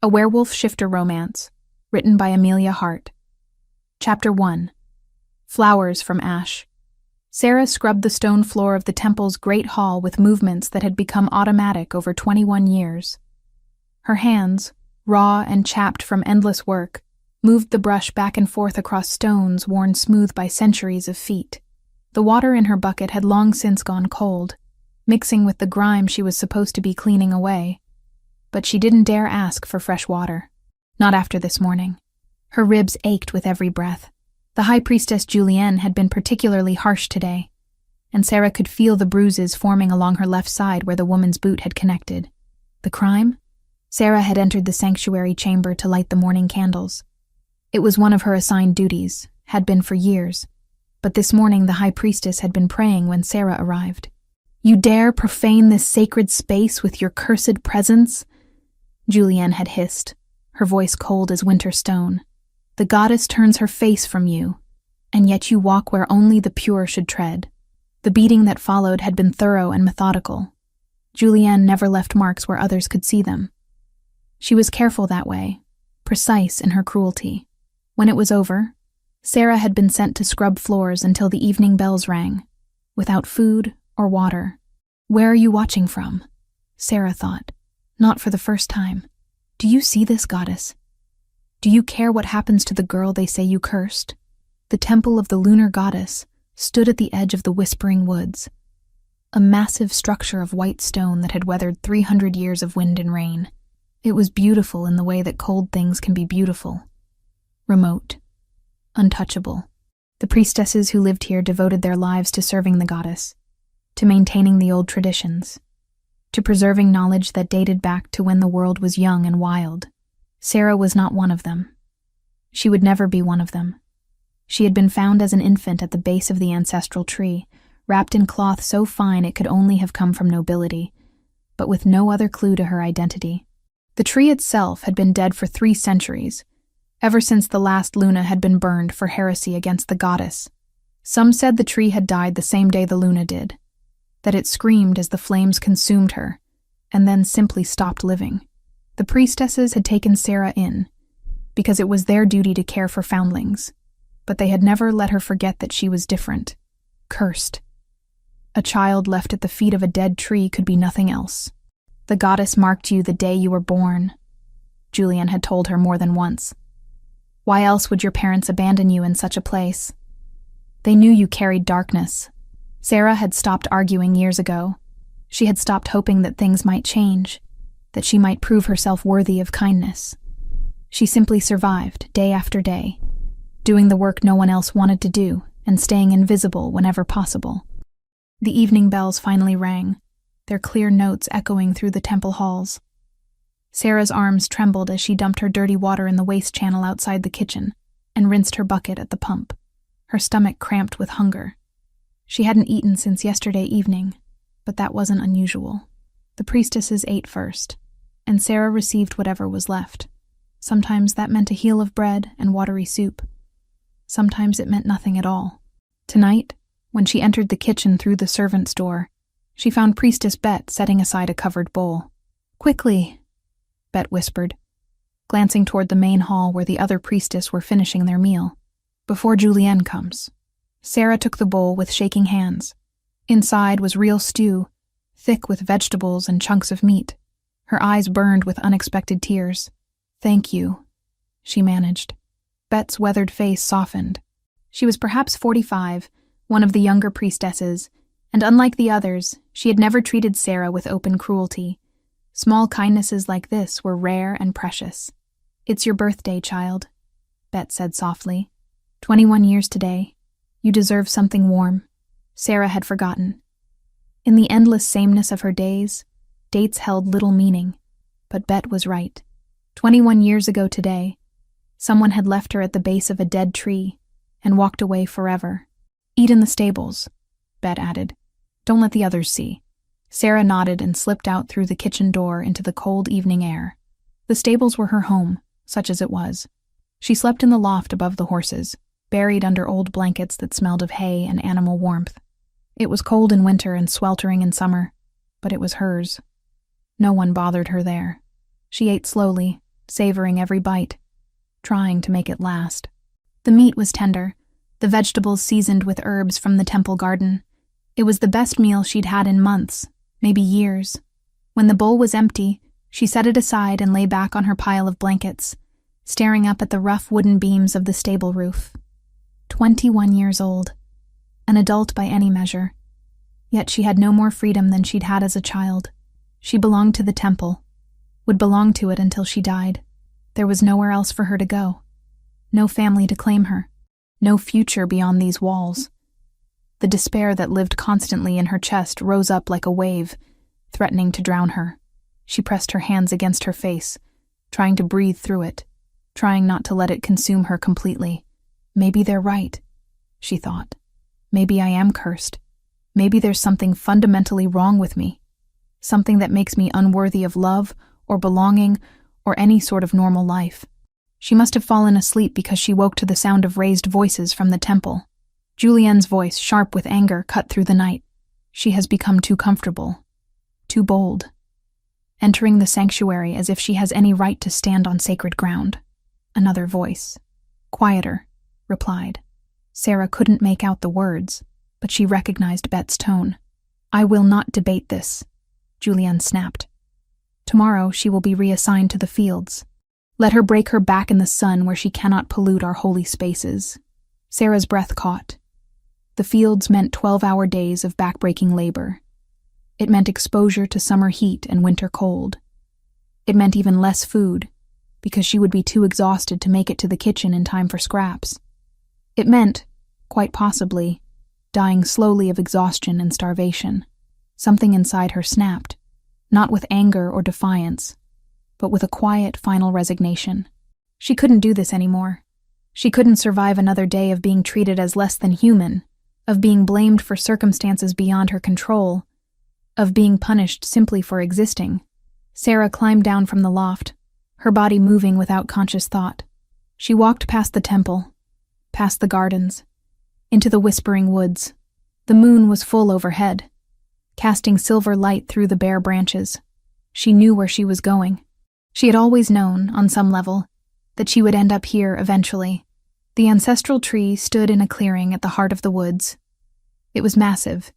A Werewolf Shifter Romance, written by Amelia Hart. Chapter 1. Flowers from Ash. Sarah scrubbed the stone floor of the temple's great hall with movements that had become automatic over 21 years. Her hands, raw and chapped from endless work, moved the brush back and forth across stones worn smooth by centuries of feet. The water in her bucket had long since gone cold, mixing with the grime she was supposed to be cleaning away. But she didn't dare ask for fresh water. Not after this morning. Her ribs ached with every breath. The High Priestess Julienne had been particularly harsh today, and Sarah could feel the bruises forming along her left side where the woman's boot had connected. The crime? Sarah had entered the sanctuary chamber to light the morning candles. It was one of her assigned duties, had been for years, but this morning the High Priestess had been praying when Sarah arrived. "You dare profane this sacred space with your cursed presence?" Julienne had hissed, her voice cold as winter stone. "The goddess turns her face from you, and yet you walk where only the pure should tread." The beating that followed had been thorough and methodical. Julienne never left marks where others could see them. She was careful that way, precise in her cruelty. When it was over, Sarah had been sent to scrub floors until the evening bells rang, without food or water. "Where are you watching from?" Sarah thought. Not for the first time. "Do you see this, goddess? Do you care what happens to the girl they say you cursed?" The temple of the lunar goddess stood at the edge of the whispering woods, a massive structure of white stone that had weathered 300 years of wind and rain. It was beautiful in the way that cold things can be beautiful. Remote. Untouchable. The priestesses who lived here devoted their lives to serving the goddess, to maintaining the old traditions, to preserving knowledge that dated back to when the world was young and wild. Sarah was not one of them. She would never be one of them. She had been found as an infant at the base of the ancestral tree, wrapped in cloth so fine it could only have come from nobility, but with no other clue to her identity. The tree itself had been dead for 3 centuries, ever since the last Luna had been burned for heresy against the goddess. Some said the tree had died the same day the Luna did, that it screamed as the flames consumed her, and then simply stopped living. The priestesses had taken Sarah in, because it was their duty to care for foundlings, but they had never let her forget that she was different, cursed. A child left at the feet of a dead tree could be nothing else. "The goddess marked you the day you were born," Julienne had told her more than once. "Why else would your parents abandon you in such a place? They knew you carried darkness." Sarah had stopped arguing years ago. She had stopped hoping that things might change, that she might prove herself worthy of kindness. She simply survived, day after day, doing the work no one else wanted to do and staying invisible whenever possible. The evening bells finally rang, their clear notes echoing through the temple halls. Sarah's arms trembled as she dumped her dirty water in the waste channel outside the kitchen and rinsed her bucket at the pump, her stomach cramped with hunger. She hadn't eaten since yesterday evening, but that wasn't unusual. The priestesses ate first, and Sarah received whatever was left. Sometimes that meant a heel of bread and watery soup. Sometimes it meant nothing at all. Tonight, when she entered the kitchen through the servant's door, she found Priestess Bet setting aside a covered bowl. "Quickly," Bet whispered, glancing toward the main hall where the other priestess were finishing their meal. "Before Julienne comes." Sarah took the bowl with shaking hands. Inside was real stew, thick with vegetables and chunks of meat. Her eyes burned with unexpected tears. "Thank you," she managed. Bet's weathered face softened. She was perhaps 45, one of the younger priestesses, and unlike the others, she had never treated Sarah with open cruelty. Small kindnesses like this were rare and precious. "It's your birthday, child," Bet said softly. 21 years today. You deserve something warm." Sarah had forgotten. In the endless sameness of her days, dates held little meaning, but Bet was right. 21 years ago today, someone had left her at the base of a dead tree and walked away forever. "Eat in the stables," Bet added. "Don't let the others see." Sarah nodded and slipped out through the kitchen door into the cold evening air. The stables were her home, such as it was. She slept in the loft above the horses, buried under old blankets that smelled of hay and animal warmth. It was cold in winter and sweltering in summer, but it was hers. No one bothered her there. She ate slowly, savoring every bite, trying to make it last. The meat was tender, the vegetables seasoned with herbs from the temple garden. It was the best meal she'd had in months, maybe years. When the bowl was empty, she set it aside and lay back on her pile of blankets, staring up at the rough wooden beams of the stable roof. 21 years old, an adult by any measure. Yet she had no more freedom than she'd had as a child. She belonged to the temple, would belong to it until she died. There was nowhere else for her to go. No family to claim her. No future beyond these walls. The despair that lived constantly in her chest rose up like a wave, threatening to drown her. She pressed her hands against her face, trying to breathe through it, trying not to let it consume her completely. Maybe they're right, she thought. Maybe I am cursed. Maybe there's something fundamentally wrong with me. Something that makes me unworthy of love or belonging or any sort of normal life. She must have fallen asleep because she woke to the sound of raised voices from the temple. Julienne's voice, sharp with anger, cut through the night. She has become too comfortable, too bold, entering the sanctuary as if she has any right to stand on sacred ground. Another voice, quieter, replied. Sarah couldn't make out the words, but she recognized Bet's tone. I will not debate this, Julienne snapped. Tomorrow she will be reassigned to the fields. Let her break her back in the sun where she cannot pollute our holy spaces. Sarah's breath caught. The fields meant 12-hour days of backbreaking labor. It meant exposure to summer heat and winter cold. It meant even less food, because she would be too exhausted to make it to the kitchen in time for scraps. It meant, quite possibly, dying slowly of exhaustion and starvation. Something inside her snapped, not with anger or defiance, but with a quiet, final resignation. She couldn't do this anymore. She couldn't survive another day of being treated as less than human, of being blamed for circumstances beyond her control, of being punished simply for existing. Sarah climbed down from the loft, her body moving without conscious thought. She walked past the temple, past the gardens, into the whispering woods. The moon was full overhead, casting silver light through the bare branches. She knew where she was going. She had always known, on some level, that she would end up here eventually. The ancestral tree stood in a clearing at the heart of the woods. It was massive,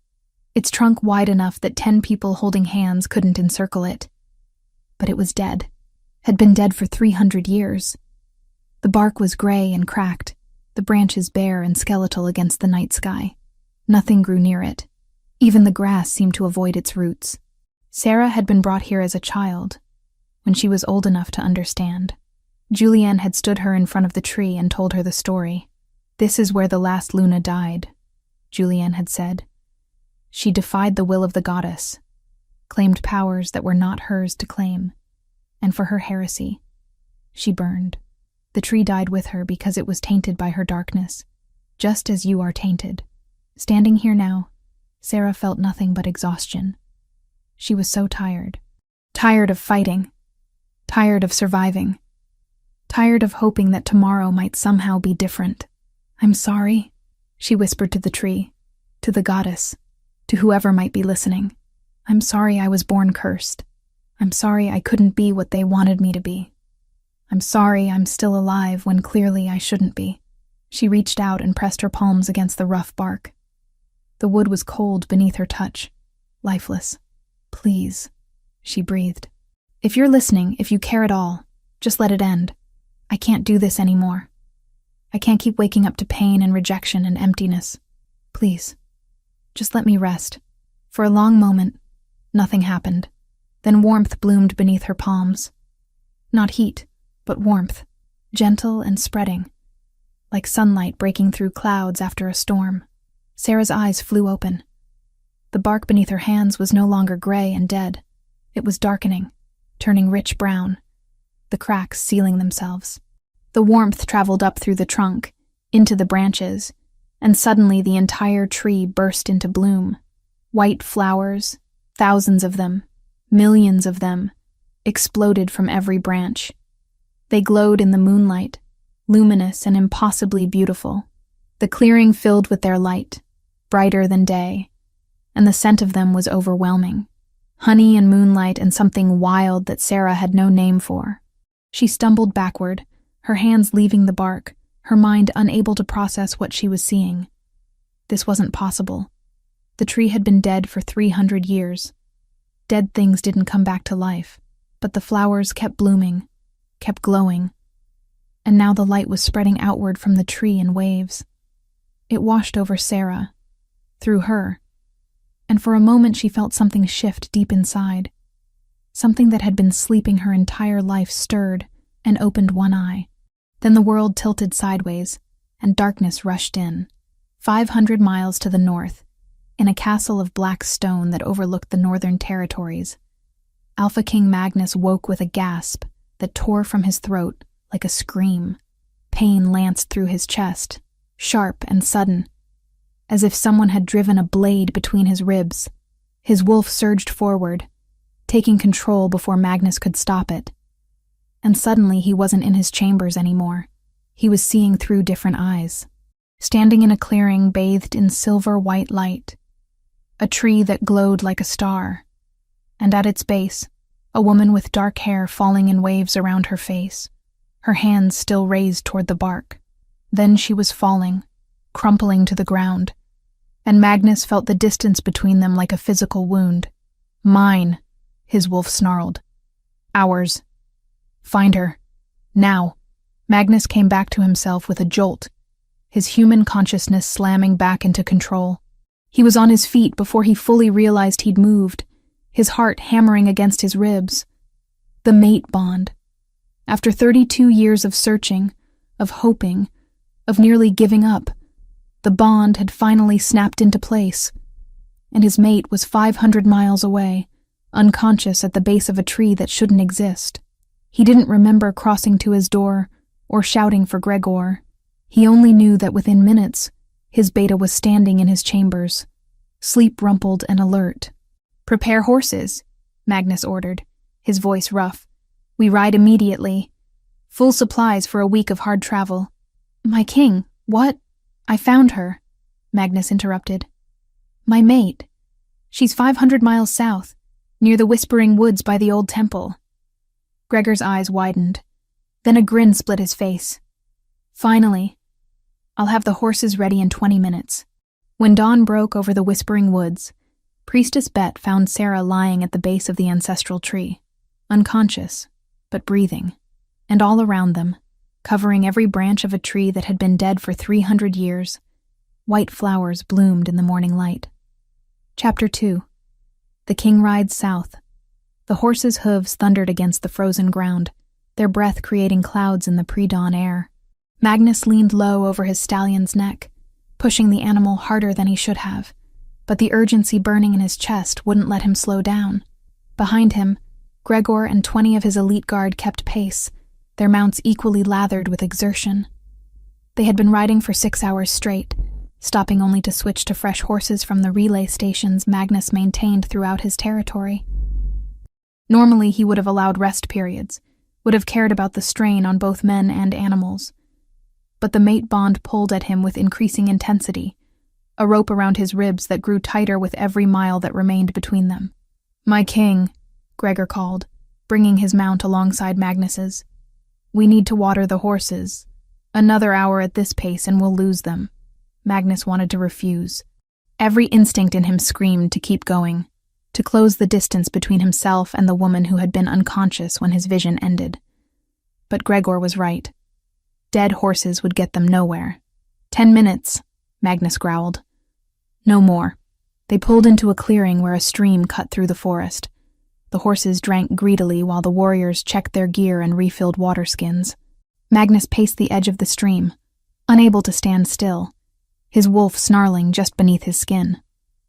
its trunk wide enough that 10 people holding hands couldn't encircle it. But it was dead, had been dead for 300 years. The bark was gray and cracked, the branches bare and skeletal against the night sky. Nothing grew near it. Even the grass seemed to avoid its roots. Sarah had been brought here as a child, when she was old enough to understand. Julienne had stood her in front of the tree and told her the story. This is where the last Luna died, Julienne had said. She defied the will of the goddess, claimed powers that were not hers to claim, and for her heresy, she burned. The tree died with her because it was tainted by her darkness, just as you are tainted. Standing here now, Sarah felt nothing but exhaustion. She was so tired. Tired of fighting. Tired of surviving. Tired of hoping that tomorrow might somehow be different. I'm sorry, she whispered to the tree, to the goddess, to whoever might be listening. I'm sorry I was born cursed. I'm sorry I couldn't be what they wanted me to be. I'm sorry I'm still alive when clearly I shouldn't be. She reached out and pressed her palms against the rough bark. The wood was cold beneath her touch, lifeless. Please, she breathed. If you're listening, if you care at all, just let it end. I can't do this anymore. I can't keep waking up to pain and rejection and emptiness. Please, just let me rest. For a long moment, nothing happened. Then warmth bloomed beneath her palms. Not heat, but warmth, gentle and spreading, like sunlight breaking through clouds after a storm. Sarah's eyes flew open. The bark beneath her hands was no longer gray and dead. It was darkening, turning rich brown, the cracks sealing themselves. The warmth traveled up through the trunk, into the branches, and suddenly the entire tree burst into bloom. White flowers, thousands of them, millions of them, exploded from every branch. They glowed in the moonlight, luminous and impossibly beautiful. The clearing filled with their light, brighter than day, and the scent of them was overwhelming. Honey and moonlight and something wild that Sarah had no name for. She stumbled backward, her hands leaving the bark, her mind unable to process what she was seeing. This wasn't possible. The tree had been dead for 300 years. Dead things didn't come back to life, but the flowers kept blooming, kept glowing, and now the light was spreading outward from the tree in waves. It washed over Sarah, through her, and for a moment she felt something shift deep inside. Something that had been sleeping her entire life stirred and opened one eye. Then the world tilted sideways, and darkness rushed in. 500 miles to the north, in a castle of black stone that overlooked the northern territories, Alpha King Magnus woke with a gasp that tore from his throat like a scream. Pain lanced through his chest, sharp and sudden, as if someone had driven a blade between his ribs. His wolf surged forward, taking control before Magnus could stop it. And suddenly he wasn't in his chambers anymore. He was seeing through different eyes. Standing in a clearing bathed in silver-white light, a tree that glowed like a star, and at its base, a woman with dark hair falling in waves around her face, her hands still raised toward the bark. Then she was falling, crumpling to the ground, and Magnus felt the distance between them like a physical wound. "Mine," his wolf snarled. "Ours. Find her. Now." Magnus came back to himself with a jolt, his human consciousness slamming back into control. He was on his feet before he fully realized he'd moved, his heart hammering against his ribs. The mate bond. After 32 years of searching, of hoping, of nearly giving up, the bond had finally snapped into place, and his mate was 500 miles away, unconscious at the base of a tree that shouldn't exist. He didn't remember crossing to his door or shouting for Gregor. He only knew that within minutes, his beta was standing in his chambers, sleep-rumpled and alert. "Prepare horses," Magnus ordered, his voice rough. "We ride immediately. Full supplies for a week of hard travel." "My king, what?" "I found her," Magnus interrupted. "My mate. She's 500 miles south, near the Whispering Woods by the old temple." Gregor's eyes widened. Then a grin split his face. "Finally. I'll have the horses ready in 20 minutes. When dawn broke over the Whispering Woods, Priestess Bet found Sarah lying at the base of the ancestral tree, unconscious, but breathing, and all around them, covering every branch of a tree that had been dead for 300 years, white flowers bloomed in the morning light. Chapter 2. The king rides south. The horses' hooves thundered against the frozen ground, their breath creating clouds in the pre-dawn air. Magnus leaned low over his stallion's neck, pushing the animal harder than he should have, but the urgency burning in his chest wouldn't let him slow down. Behind him, Gregor and 20 of his elite guard kept pace, their mounts equally lathered with exertion. They had been riding for 6 hours straight, stopping only to switch to fresh horses from the relay stations Magnus maintained throughout his territory. Normally he would have allowed rest periods, would have cared about the strain on both men and animals. But the mate bond pulled at him with increasing intensity, a rope around his ribs that grew tighter with every mile that remained between them. "My king," Gregor called, bringing his mount alongside Magnus's. "We need to water the horses. Another hour at this pace and we'll lose them." Magnus wanted to refuse. Every instinct in him screamed to keep going, to close the distance between himself and the woman who had been unconscious when his vision ended. But Gregor was right. Dead horses would get them nowhere. 10 minutes, Magnus growled. No more. They pulled into a clearing where a stream cut through the forest. The horses drank greedily while the warriors checked their gear and refilled water skins. Magnus paced the edge of the stream, unable to stand still, his wolf snarling just beneath his skin.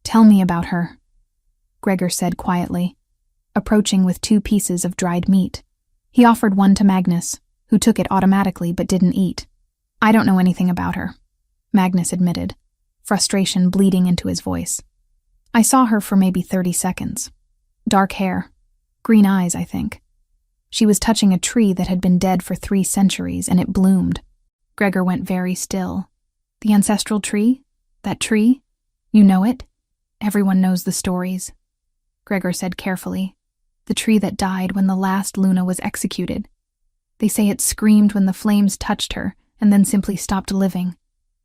"Tell me about her," Gregor said quietly, approaching with 2 pieces of dried meat. He offered one to Magnus, who took it automatically but didn't eat. "I don't know anything about her," Magnus admitted, frustration bleeding into his voice. "I saw her for maybe 30 seconds. Dark hair, green eyes, I think. She was touching a tree that had been dead for 3 centuries, and it bloomed." Gregor went very still. "The ancestral tree? That tree? You know it? Everyone knows the stories," Gregor said carefully. "The tree that died when the last Luna was executed. They say it screamed when the flames touched her and then simply stopped living.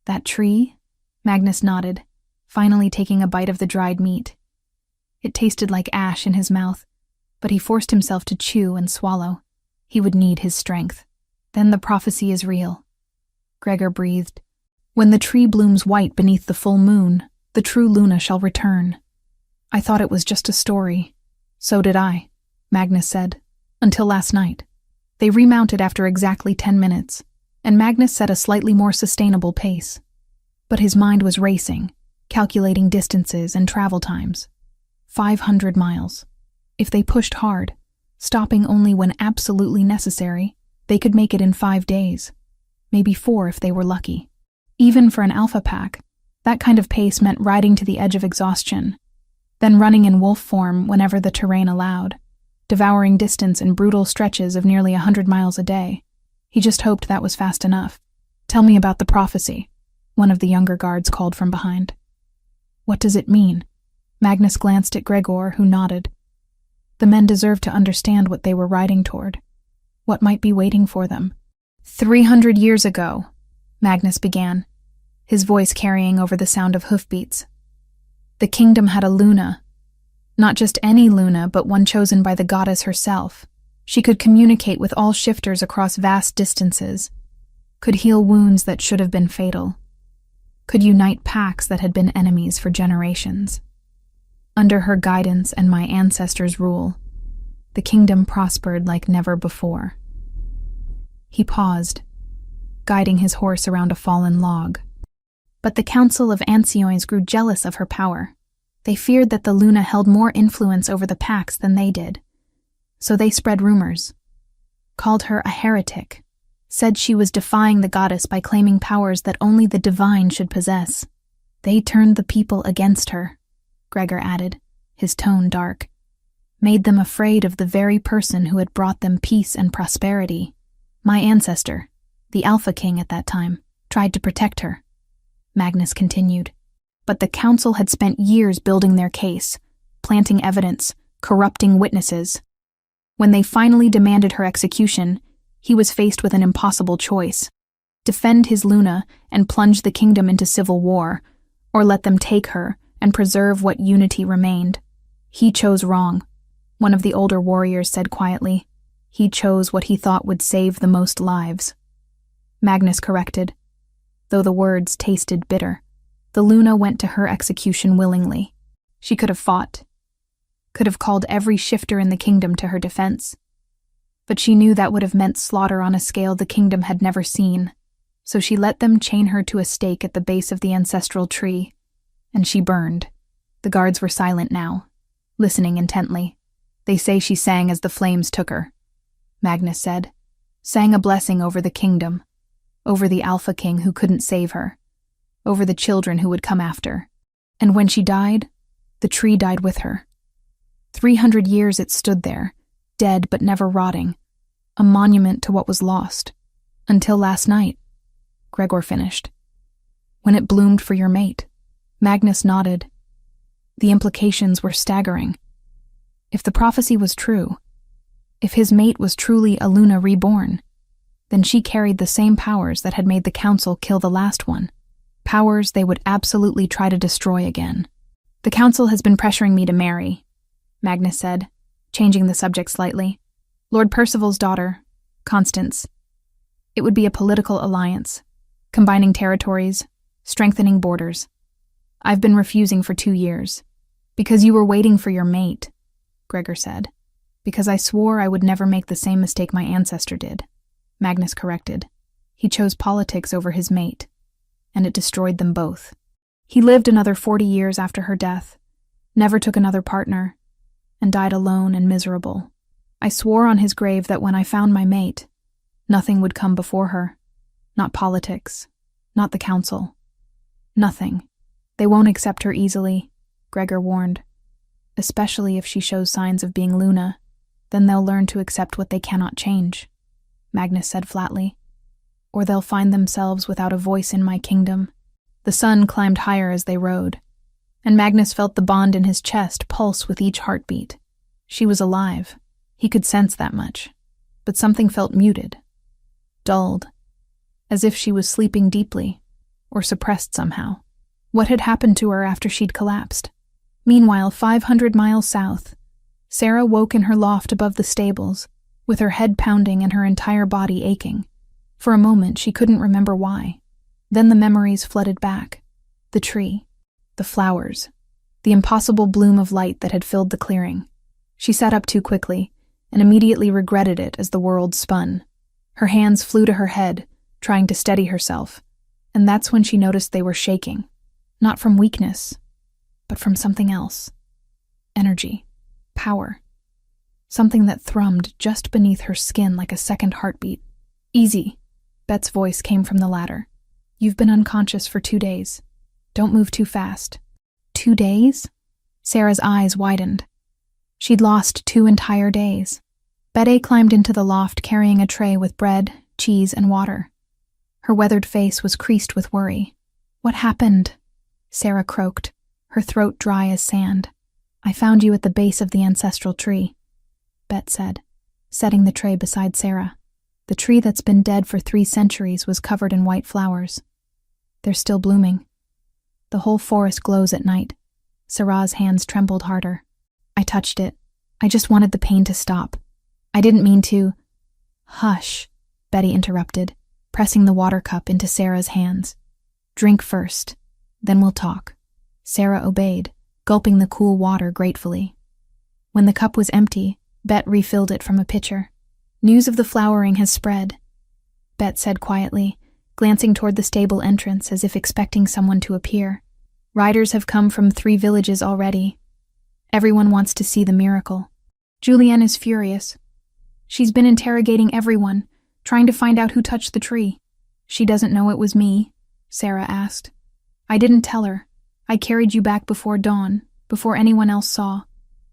That tree? Magnus nodded, finally taking a bite of the dried meat. It tasted like ash in his mouth, but he forced himself to chew and swallow. He would need his strength. Then the prophecy is real. Gregor breathed. When the tree blooms white beneath the full moon, the true Luna shall return. I thought it was just a story. So did I, Magnus said, until last night. They remounted after exactly 10 minutes, and Magnus set a slightly more sustainable pace. But his mind was racing, calculating distances and travel times. 500 miles. If they pushed hard, stopping only when absolutely necessary, they could make it in 5 days. Maybe 4 if they were lucky. Even for an alpha pack, that kind of pace meant riding to the edge of exhaustion, then running in wolf form whenever the terrain allowed, devouring distance in brutal stretches of nearly 100 miles a day. He just hoped that was fast enough. Tell me about the prophecy, one of the younger guards called from behind. What does it mean? Magnus glanced at Gregor, who nodded. The men deserved to understand what they were riding toward, what might be waiting for them. 300 years ago, Magnus began, his voice carrying over the sound of hoofbeats. The kingdom had a Luna. Not just any Luna, but one chosen by the goddess herself. She could communicate with all shifters across vast distances, could heal wounds that should have been fatal, could unite packs that had been enemies for generations. Under her guidance and my ancestors' rule, the kingdom prospered like never before. He paused, guiding his horse around a fallen log. But the Council of Ancients grew jealous of her power. They feared that the Luna held more influence over the packs than they did. So they spread rumors, called her a heretic, said she was defying the goddess by claiming powers that only the divine should possess. They turned the people against her, Gregor added, his tone dark. Made them afraid of the very person who had brought them peace and prosperity. My ancestor, the Alpha King at that time, tried to protect her. Magnus continued. But the council had spent years building their case, planting evidence, corrupting witnesses. When they finally demanded her execution, he was faced with an impossible choice: defend his Luna and plunge the kingdom into civil war, or let them take her and preserve what unity remained. He chose wrong, one of the older warriors said quietly. He chose what he thought would save the most lives. Magnus corrected, though the words tasted bitter. The Luna went to her execution willingly. She could have fought, could have called every shifter in the kingdom to her defense. But she knew that would have meant slaughter on a scale the kingdom had never seen, so she let them chain her to a stake at the base of the ancestral tree, and she burned. The guards were silent now, listening intently. They say she sang as the flames took her, Magnus said, sang a blessing over the kingdom, over the Alpha King who couldn't save her, over the children who would come after. And when she died, the tree died with her. 300 years it stood there, dead but never rotting, a monument to what was lost. Until last night, Gregor finished. When it bloomed for your mate. Magnus nodded. The implications were staggering. If the prophecy was true, if his mate was truly a Luna reborn, then she carried the same powers that had made the council kill the last one. Powers they would absolutely try to destroy again. The council has been pressuring me to marry, Magnus said, changing the subject slightly. Lord Percival's daughter, Constance. It would be a political alliance, combining territories, strengthening borders. I've been refusing for 2 years. Because you were waiting for your mate, Gregor said. Because I swore I would never make the same mistake my ancestor did, Magnus corrected. He chose politics over his mate, and it destroyed them both. He lived another 40 years after her death, never took another partner, and died alone and miserable. I swore on his grave that when I found my mate, nothing would come before her. Not politics, not the council. Nothing. They won't accept her easily, Gregor warned. Especially if she shows signs of being Luna, then they'll learn to accept what they cannot change, Magnus said flatly. Or they'll find themselves without a voice in my kingdom. The sun climbed higher as they rode, and Magnus felt the bond in his chest pulse with each heartbeat. She was alive. He could sense that much. But something felt muted, dulled, as if she was sleeping deeply, or suppressed somehow. What had happened to her after she'd collapsed? Meanwhile, 500 miles south, Sarah woke in her loft above the stables, with her head pounding and her entire body aching. For a moment, she couldn't remember why. Then the memories flooded back. The tree, the flowers, the impossible bloom of light that had filled the clearing. She sat up too quickly, and immediately regretted it as the world spun. Her hands flew to her head, trying to steady herself, and that's when she noticed they were shaking. Not from weakness, but from something else. Energy. Power. Something that thrummed just beneath her skin like a second heartbeat. "Easy," Bet's voice came from the ladder. "You've been unconscious for 2 days. Don't move too fast." 2 days? Sarah's eyes widened. She'd lost 2 entire days. Betty climbed into the loft carrying a tray with bread, cheese, and water. Her weathered face was creased with worry. "What happened?" Sarah croaked, her throat dry as sand. "I found you at the base of the ancestral tree," Bet said, setting the tray beside Sarah. The tree that's been dead for 3 centuries was covered in white flowers. They're still blooming. The whole forest glows at night. Sarah's hands trembled harder. "I touched it. I just wanted the pain to stop. I didn't mean to—" "Hush," Betty interrupted, pressing the water cup into Sarah's hands. "Drink first, then we'll talk." Sarah obeyed, gulping the cool water gratefully. When the cup was empty, Bet refilled it from a pitcher. "News of the flowering has spread," Bet said quietly, glancing toward the stable entrance as if expecting someone to appear. "Riders have come from 3 villages already. Everyone wants to see the miracle. Julienne is furious. She's been interrogating everyone, trying to find out who touched the tree." "She doesn't know it was me?" Sarah asked. "I didn't tell her. I carried you back before dawn, before anyone else saw.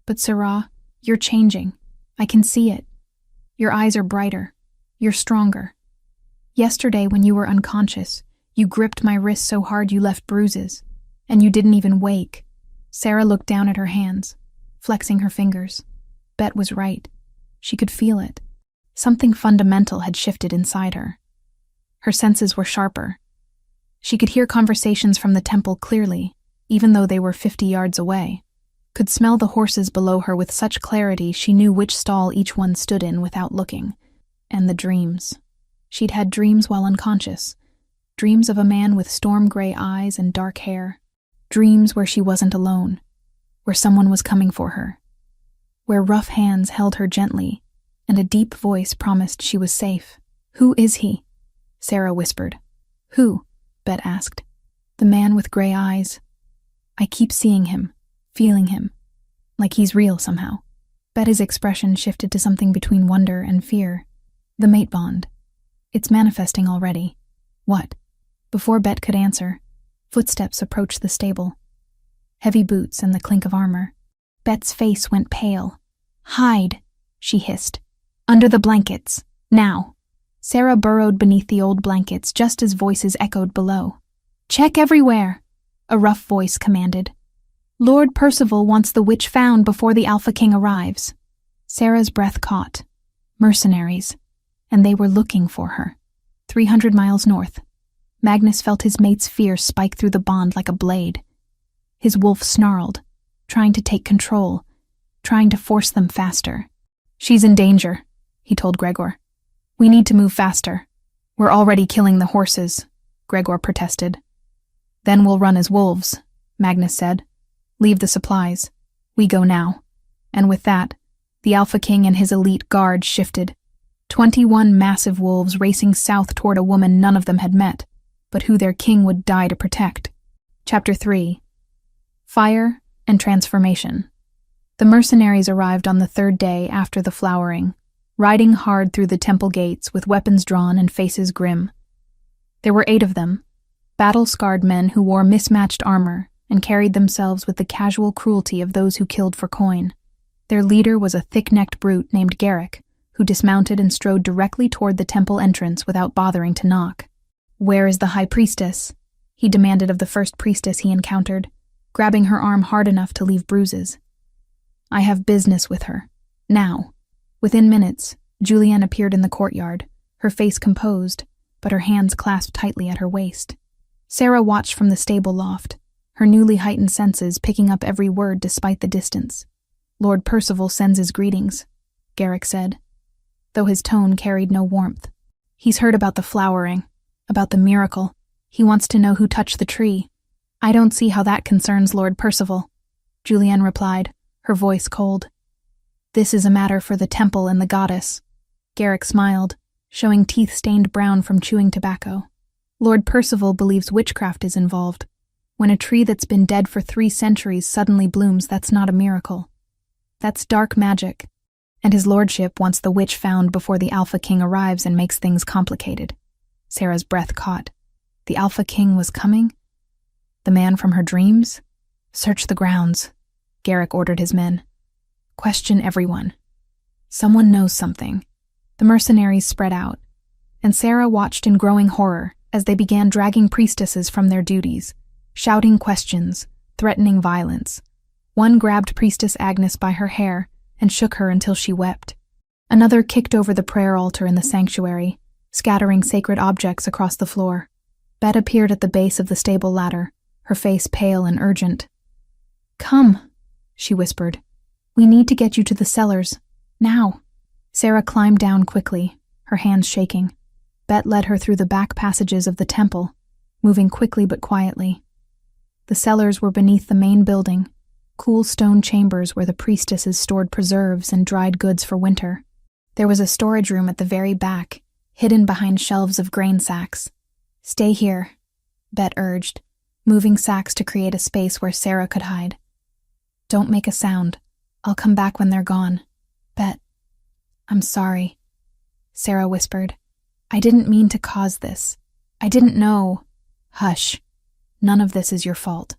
But Sarah, you're changing. I can see it. Your eyes are brighter. You're stronger. Yesterday, when you were unconscious, you gripped my wrist so hard you left bruises. And you didn't even wake." Sarah looked down at her hands, flexing her fingers. Bet was right. She could feel it. Something fundamental had shifted inside her. Her senses were sharper. She could hear conversations from the temple clearly, even though they were 50 yards away. Could smell the horses below her with such clarity she knew which stall each one stood in without looking. And the dreams. She'd had dreams while unconscious. Dreams of a man with storm-gray eyes and dark hair. Dreams where she wasn't alone, where someone was coming for her, where rough hands held her gently, and a deep voice promised she was safe. "Who is he?" Sarah whispered. "Who?" Bet asked. "The man with gray eyes. I keep seeing him, feeling him, like he's real somehow." Betty's expression shifted to something between wonder and fear. "The mate bond. It's manifesting already." "What?" Before Bet could answer, footsteps approached the stable. Heavy boots and the clink of armor. Bet's face went pale. "Hide," she hissed. "Under the blankets. Now." Sarah burrowed beneath the old blankets just as voices echoed below. "Check everywhere," a rough voice commanded. "Lord Percival wants the witch found before the Alpha King arrives." Sarah's breath caught. Mercenaries. And they were looking for her. 300 miles north. Magnus felt his mate's fear spike through the bond like a blade. His wolf snarled, trying to take control, trying to force them faster. "She's in danger," he told Gregor. "We need to move faster. We're already killing the horses," Gregor protested. "Then we'll run as wolves," Magnus said. "Leave the supplies. We go now." And with that, the Alpha King and his elite guard shifted. 21 massive wolves racing south toward a woman none of them had met, but who their king would die to protect. Chapter 3. Fire and Transformation. The mercenaries arrived on the 3rd day after the flowering, riding hard through the temple gates with weapons drawn and faces grim. There were 8 of them, battle-scarred men who wore mismatched armor and carried themselves with the casual cruelty of those who killed for coin. Their leader was a thick-necked brute named Garrick, who dismounted and strode directly toward the temple entrance without bothering to knock. "Where is the high priestess?" he demanded of the first priestess he encountered, grabbing her arm hard enough to leave bruises. "I have business with her. Now." Within minutes, Julienne appeared in the courtyard, her face composed, but her hands clasped tightly at her waist. Sarah watched from the stable loft, her newly heightened senses picking up every word despite the distance. "Lord Percival sends his greetings," Garrick said, though his tone carried no warmth. "He's heard about the flowering, about the miracle. He wants to know who touched the tree." "I don't see how that concerns Lord Percival," Julienne replied, her voice cold. "This is a matter for the temple and the goddess." Garrick smiled, showing teeth stained brown from chewing tobacco. "Lord Percival believes witchcraft is involved. When a tree that's been dead for 3 centuries suddenly blooms, that's not a miracle. That's dark magic, and his lordship wants the witch found before the Alpha King arrives and makes things complicated." Sarah's breath caught. The Alpha King was coming? The man from her dreams? "Search the grounds," Garrick ordered his men. "Question everyone. Someone knows something." The mercenaries spread out, and Sarah watched in growing horror as they began dragging priestesses from their duties, shouting questions, threatening violence. One grabbed Priestess Agnes by her hair and shook her until she wept. Another kicked over the prayer altar in the sanctuary, scattering sacred objects across the floor. Bet appeared at the base of the stable ladder, her face pale and urgent. "Come," she whispered. "We need to get you to the cellars. Now." Sarah climbed down quickly, her hands shaking. Bet led her through the back passages of the temple, moving quickly but quietly. The cellars were beneath the main building, cool stone chambers where the priestesses stored preserves and dried goods for winter. There was a storage room at the very back, hidden behind shelves of grain sacks. "Stay here," Bet urged, moving sacks to create a space where Sarah could hide. "Don't make a sound. I'll come back when they're gone." "Bet, I'm sorry," Sarah whispered. "I didn't mean to cause this. I didn't know." "Hush. None of this is your fault."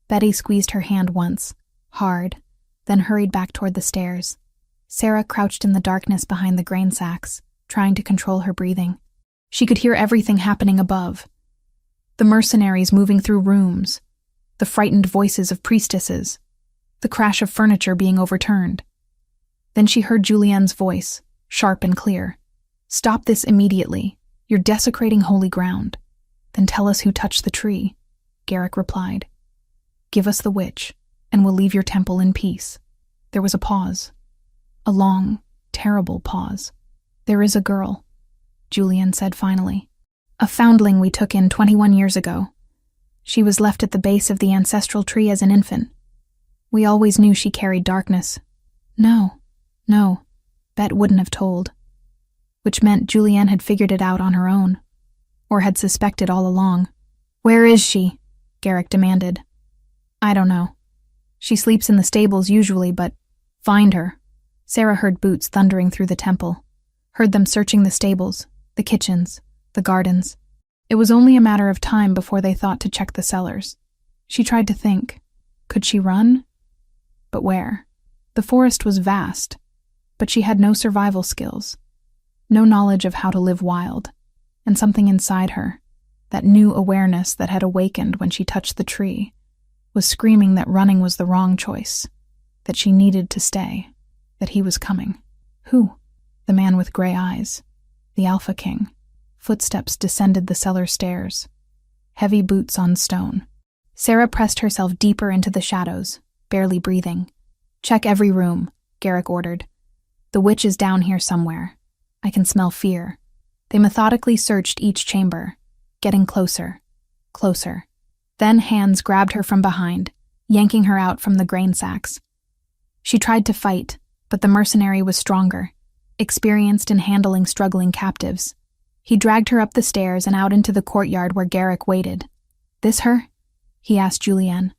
Betty squeezed her hand once, hard, then hurried back toward the stairs. Sarah crouched in the darkness behind the grain sacks, trying to control her breathing. She could hear everything happening above. The mercenaries moving through rooms, the frightened voices of priestesses, the crash of furniture being overturned. Then she heard Julienne's voice, sharp and clear. "Stop this immediately. You're desecrating holy ground." "Then tell us who touched the tree," Garrick replied. "Give us the witch, and we'll leave your temple in peace." There was a pause. A long, terrible pause. "There is a girl," Julienne said finally. "A foundling we took in 21 years ago. She was left at the base of the ancestral tree as an infant. We always knew she carried darkness." No, Bet wouldn't have told. Which meant Julienne had figured it out on her own, or had suspected all along. "Where is she?" Garrick demanded. "I don't know. She sleeps in the stables usually, but find her." Sarah heard boots thundering through the temple, heard them searching the stables, the kitchens, the gardens. It was only a matter of time before they thought to check the cellars. She tried to think. Could she run? But where? The forest was vast, but she had no survival skills, no knowledge of how to live wild, and something inside her, that new awareness that had awakened when she touched the tree, was screaming that running was the wrong choice, that she needed to stay, that he was coming. Who? The man with gray eyes. The Alpha King. Footsteps descended the cellar stairs. Heavy boots on stone. Sarah pressed herself deeper into the shadows, barely breathing. "Check every room," Garrick ordered. "The witch is down here somewhere. I can smell fear." They methodically searched each chamber, getting closer, closer. Then hands grabbed her from behind, yanking her out from the grain sacks. She tried to fight, but the mercenary was stronger, experienced in handling struggling captives. He dragged her up the stairs and out into the courtyard where Garrick waited. "This her?" he asked Julienne.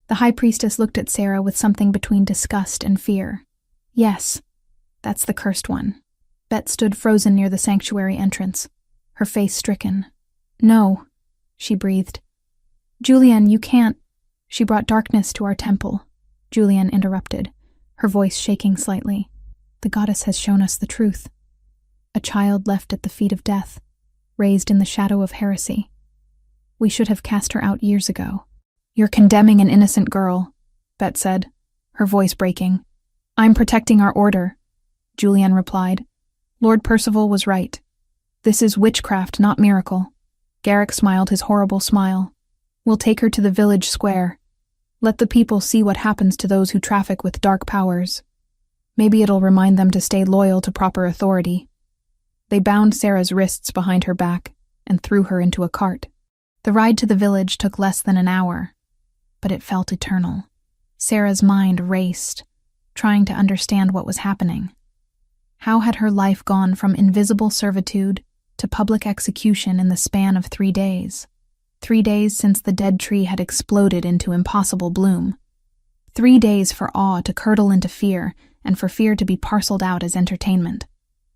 The high priestess looked at Sarah with something between disgust and fear. "Yes, that's the cursed one." Bet stood frozen near the sanctuary entrance, her face stricken. "No," she breathed. "Julienne, you can't." "She brought darkness to our temple," Julienne interrupted, her voice shaking slightly. "The goddess has shown us the truth. A child left at the feet of death, raised in the shadow of heresy. We should have cast her out years ago." "You're condemning an innocent girl," Bet said, her voice breaking. "I'm protecting our order," Julienne replied. "Lord Percival was right. This is witchcraft, not miracle. Garrick smiled his horrible smile. We'll take her to the village square. Let the people see what happens to those who traffic with dark powers. Maybe it'll remind them to stay loyal to proper authority. They bound Sarah's wrists behind her back and threw her into a cart. The ride to the village took less than an hour, but it felt eternal. Sarah's mind raced, trying to understand what was happening. How had her life gone from invisible servitude to public execution in the span of 3 days? 3 days since the dead tree had exploded into impossible bloom. 3 days for awe to curdle into fear, and for fear to be parceled out as entertainment.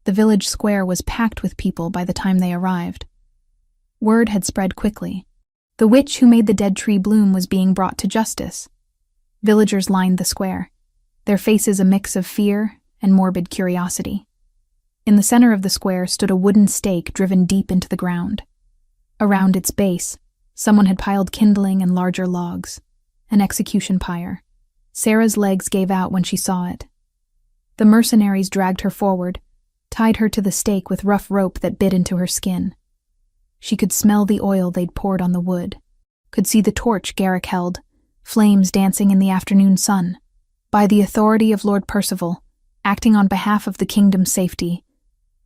The village square was packed with people by the time they arrived. Word had spread quickly. The witch who made the dead tree bloom was being brought to justice. Villagers lined the square, their faces a mix of fear and morbid curiosity. In the center of the square stood a wooden stake driven deep into the ground. Around its base, someone had piled kindling and larger logs, an execution pyre. Sarah's legs gave out when she saw it. The mercenaries dragged her forward, tied her to the stake with rough rope that bit into her skin. She could smell the oil they'd poured on the wood, could see the torch Garrick held, flames dancing in the afternoon sun. By the authority of Lord Percival, acting on behalf of the kingdom's safety,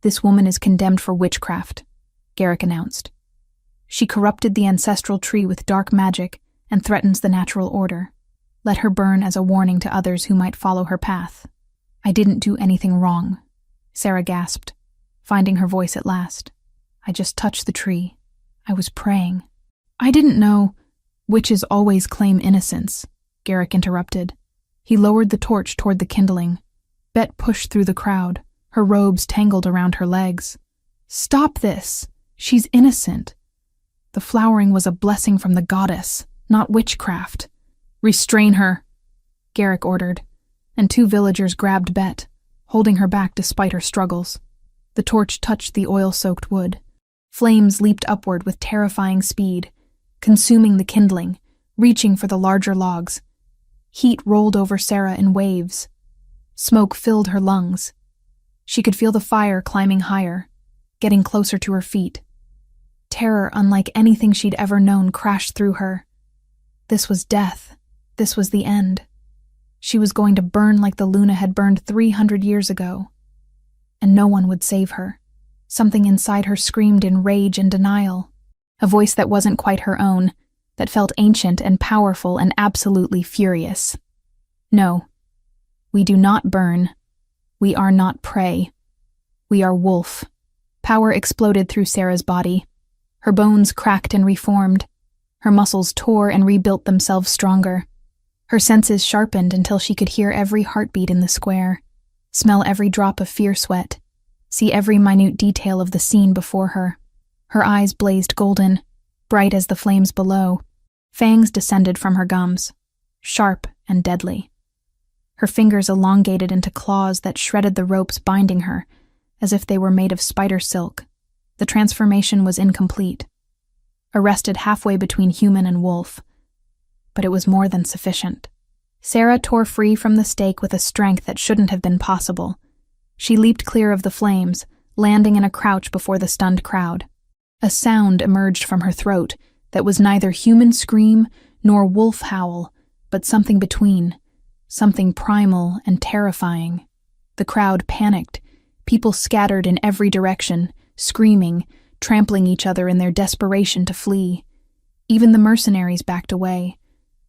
this woman is condemned for witchcraft, Garrick announced. She corrupted the ancestral tree with dark magic and threatens the natural order. Let her burn as a warning to others who might follow her path. I didn't do anything wrong, Sarah gasped, finding her voice at last. I just touched the tree. I was praying. I didn't know. Witches always claim innocence, Garrick interrupted. He lowered the torch toward the kindling. Bet pushed through the crowd, her robes tangled around her legs. Stop this! She's innocent. The flowering was a blessing from the goddess, not witchcraft. Restrain her, Garrick ordered, and 2 villagers grabbed Bet, holding her back despite her struggles. The torch touched the oil-soaked wood. Flames leaped upward with terrifying speed, consuming the kindling, reaching for the larger logs. Heat rolled over Sarah in waves. Smoke filled her lungs. She could feel the fire climbing higher, getting closer to her feet. Terror unlike anything she'd ever known crashed through her. This was death. This was the end. She was going to burn like the Luna had burned 300 years ago. And no one would save her. Something inside her screamed in rage and denial. A voice that wasn't quite her own, that felt ancient and powerful and absolutely furious. No, we do not burn. We are not prey. We are wolf. Power exploded through Sarah's body. Her bones cracked and reformed. Her muscles tore and rebuilt themselves stronger. Her senses sharpened until she could hear every heartbeat in the square, smell every drop of fear sweat, see every minute detail of the scene before her. Her eyes blazed golden, bright as the flames below. Fangs descended from her gums, sharp and deadly. Her fingers elongated into claws that shredded the ropes binding her, as if they were made of spider silk. The transformation was incomplete, arrested halfway between human and wolf. But it was more than sufficient. Sarah tore free from the stake with a strength that shouldn't have been possible. She leaped clear of the flames, landing in a crouch before the stunned crowd. A sound emerged from her throat that was neither human scream nor wolf howl, but something between, something primal and terrifying. The crowd panicked. People scattered in every direction, screaming, trampling each other in their desperation to flee. Even the mercenaries backed away,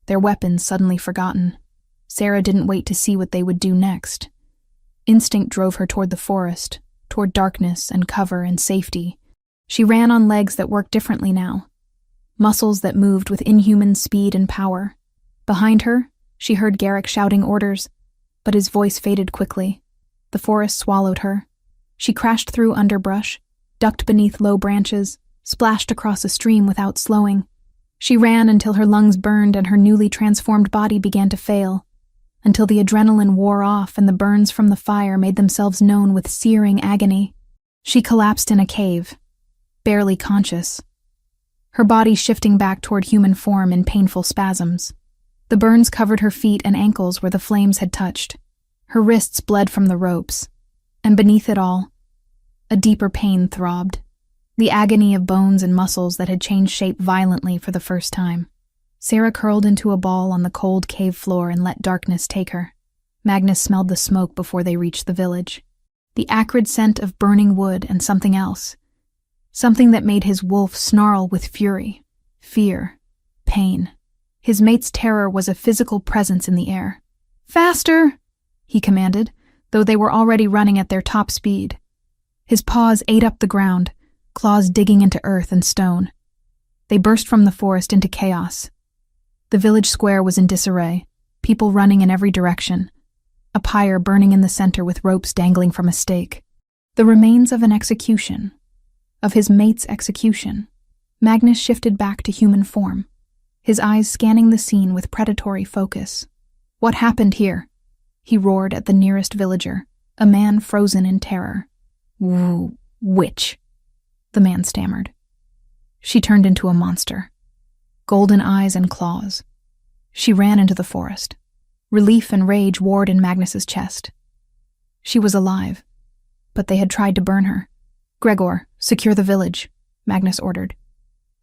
their weapons suddenly forgotten. Sarah didn't wait to see what they would do next. Instinct drove her toward the forest, toward darkness and cover and safety. She ran on legs that worked differently now, muscles that moved with inhuman speed and power. Behind her, she heard Garrick shouting orders, but his voice faded quickly. The forest swallowed her. She crashed through underbrush, ducked beneath low branches, splashed across a stream without slowing. She ran until her lungs burned and her newly transformed body began to fail, until the adrenaline wore off and the burns from the fire made themselves known with searing agony. She collapsed in a cave, barely conscious, her body shifting back toward human form in painful spasms. The burns covered her feet and ankles where the flames had touched. Her wrists bled from the ropes, and beneath it all, a deeper pain throbbed. the agony of bones and muscles that had changed shape violently for the first time. Sarah curled into a ball on the cold cave floor and let darkness take her. Magnus smelled the smoke before they reached the village. The acrid scent of burning wood and something else. Something that made his wolf snarl with fury, fear, pain. His mate's terror was a physical presence in the air. "Faster!" he commanded, though they were already running at their top speed. His paws ate up the ground, claws digging into earth and stone. They burst from the forest into chaos. The village square was in disarray, people running in every direction, a pyre burning in the center with ropes dangling from a stake. The remains of an execution, of his mate's execution. Magnus shifted back to human form, his eyes scanning the scene with predatory focus. "What happened here?" he roared at the nearest villager, a man frozen in terror. "Witch," the man stammered. She turned into a monster, golden eyes and claws. She ran into the forest. Relief and rage warred in Magnus's chest. She was alive, but they had tried to burn her. "Gregor, secure the village," Magnus ordered.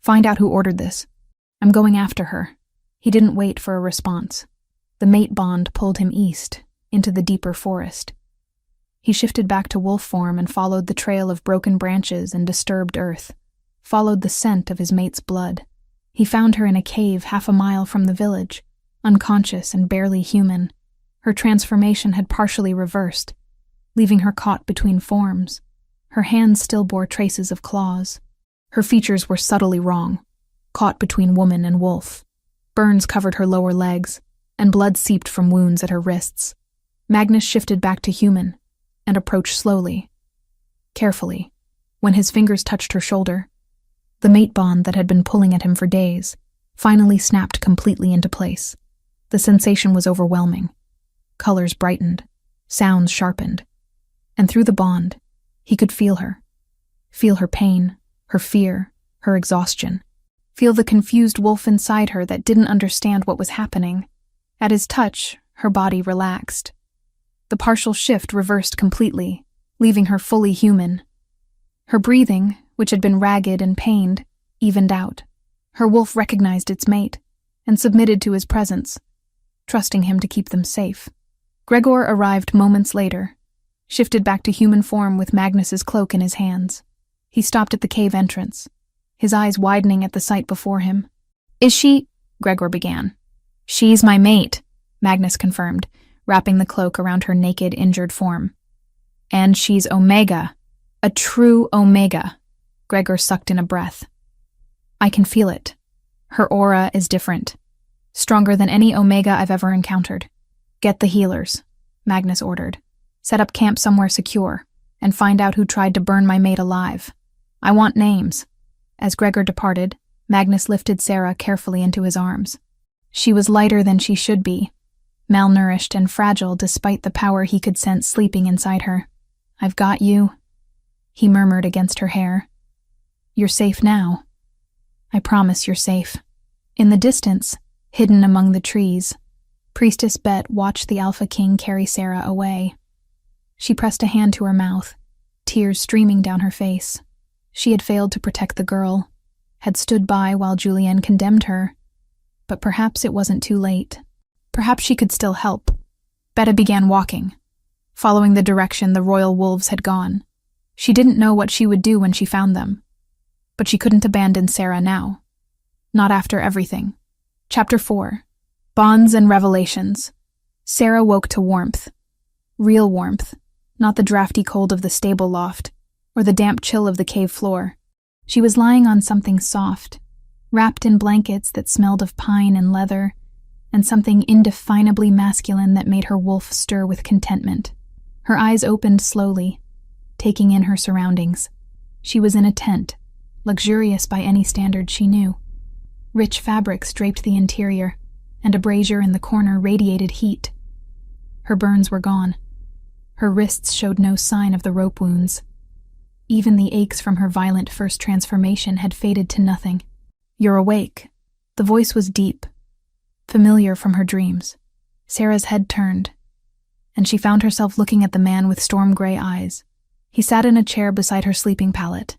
"Find out who ordered this. I'm going after her." He didn't wait for a response. The mate bond pulled him east, into the deeper forest. He shifted back to wolf form and followed the trail of broken branches and disturbed earth, followed the scent of his mate's blood. He found her in a cave 1/2 mile from the village, unconscious and barely human. Her transformation had partially reversed, leaving her caught between forms. Her hands still bore traces of claws. Her features were subtly wrong, caught between woman and wolf. Burns covered her lower legs, and blood seeped from wounds at her wrists. Magnus shifted back to human and approached slowly, carefully. When his fingers touched her shoulder, the mate bond that had been pulling at him for days finally snapped completely into place. The sensation was overwhelming. Colors brightened, sounds sharpened, and through the bond, he could feel her pain, her fear, her exhaustion. Feel the confused wolf inside her that didn't understand what was happening. At his touch, her body relaxed. The partial shift reversed completely, leaving her fully human. Her breathing, which had been ragged and pained, evened out. Her wolf recognized its mate and submitted to his presence, trusting him to keep them safe. Gregor arrived moments later, shifted back to human form with Magnus's cloak in his hands. He stopped at the cave entrance, his eyes widening at the sight before him. "Is she?" Gregor began. "She's my mate," Magnus confirmed, wrapping the cloak around her naked, injured form. "And she's Omega, a true Omega." Gregor sucked in a breath. "I can feel it. Her aura is different, stronger than any Omega I've ever encountered. Get the healers," Magnus ordered. "Set up camp somewhere secure, and find out who tried to burn my mate alive. I want names." As Gregor departed, Magnus lifted Sarah carefully into his arms. She was lighter than she should be, malnourished and fragile despite the power he could sense sleeping inside her. "I've got you," he murmured against her hair. "You're safe now. I promise you're safe." In the distance, hidden among the trees, Priestess Bet watched the Alpha King carry Sarah away. She pressed a hand to her mouth, tears streaming down her face. She had failed to protect the girl, had stood by while Julienne condemned her, but perhaps it wasn't too late. Perhaps she could still help. Betta began walking, following the direction the royal wolves had gone. She didn't know what she would do when she found them, but she couldn't abandon Sarah now. Not after everything. Chapter 4. Bonds and Revelations. Sarah woke to warmth. Real warmth, not the drafty cold of the stable loft, or the damp chill of the cave floor. She was lying on something soft, wrapped in blankets that smelled of pine and leather, and something indefinably masculine that made her wolf stir with contentment. Her eyes opened slowly, taking in her surroundings. She was in a tent, luxurious by any standard she knew. Rich fabrics draped the interior, and a brazier in the corner radiated heat. Her burns were gone. Her wrists showed no sign of the rope wounds. Even the aches from her violent first transformation had faded to nothing. "You're awake." The voice was deep, familiar from her dreams. Sarah's head turned, and she found herself looking at the man with storm-gray eyes. He sat in a chair beside her sleeping pallet,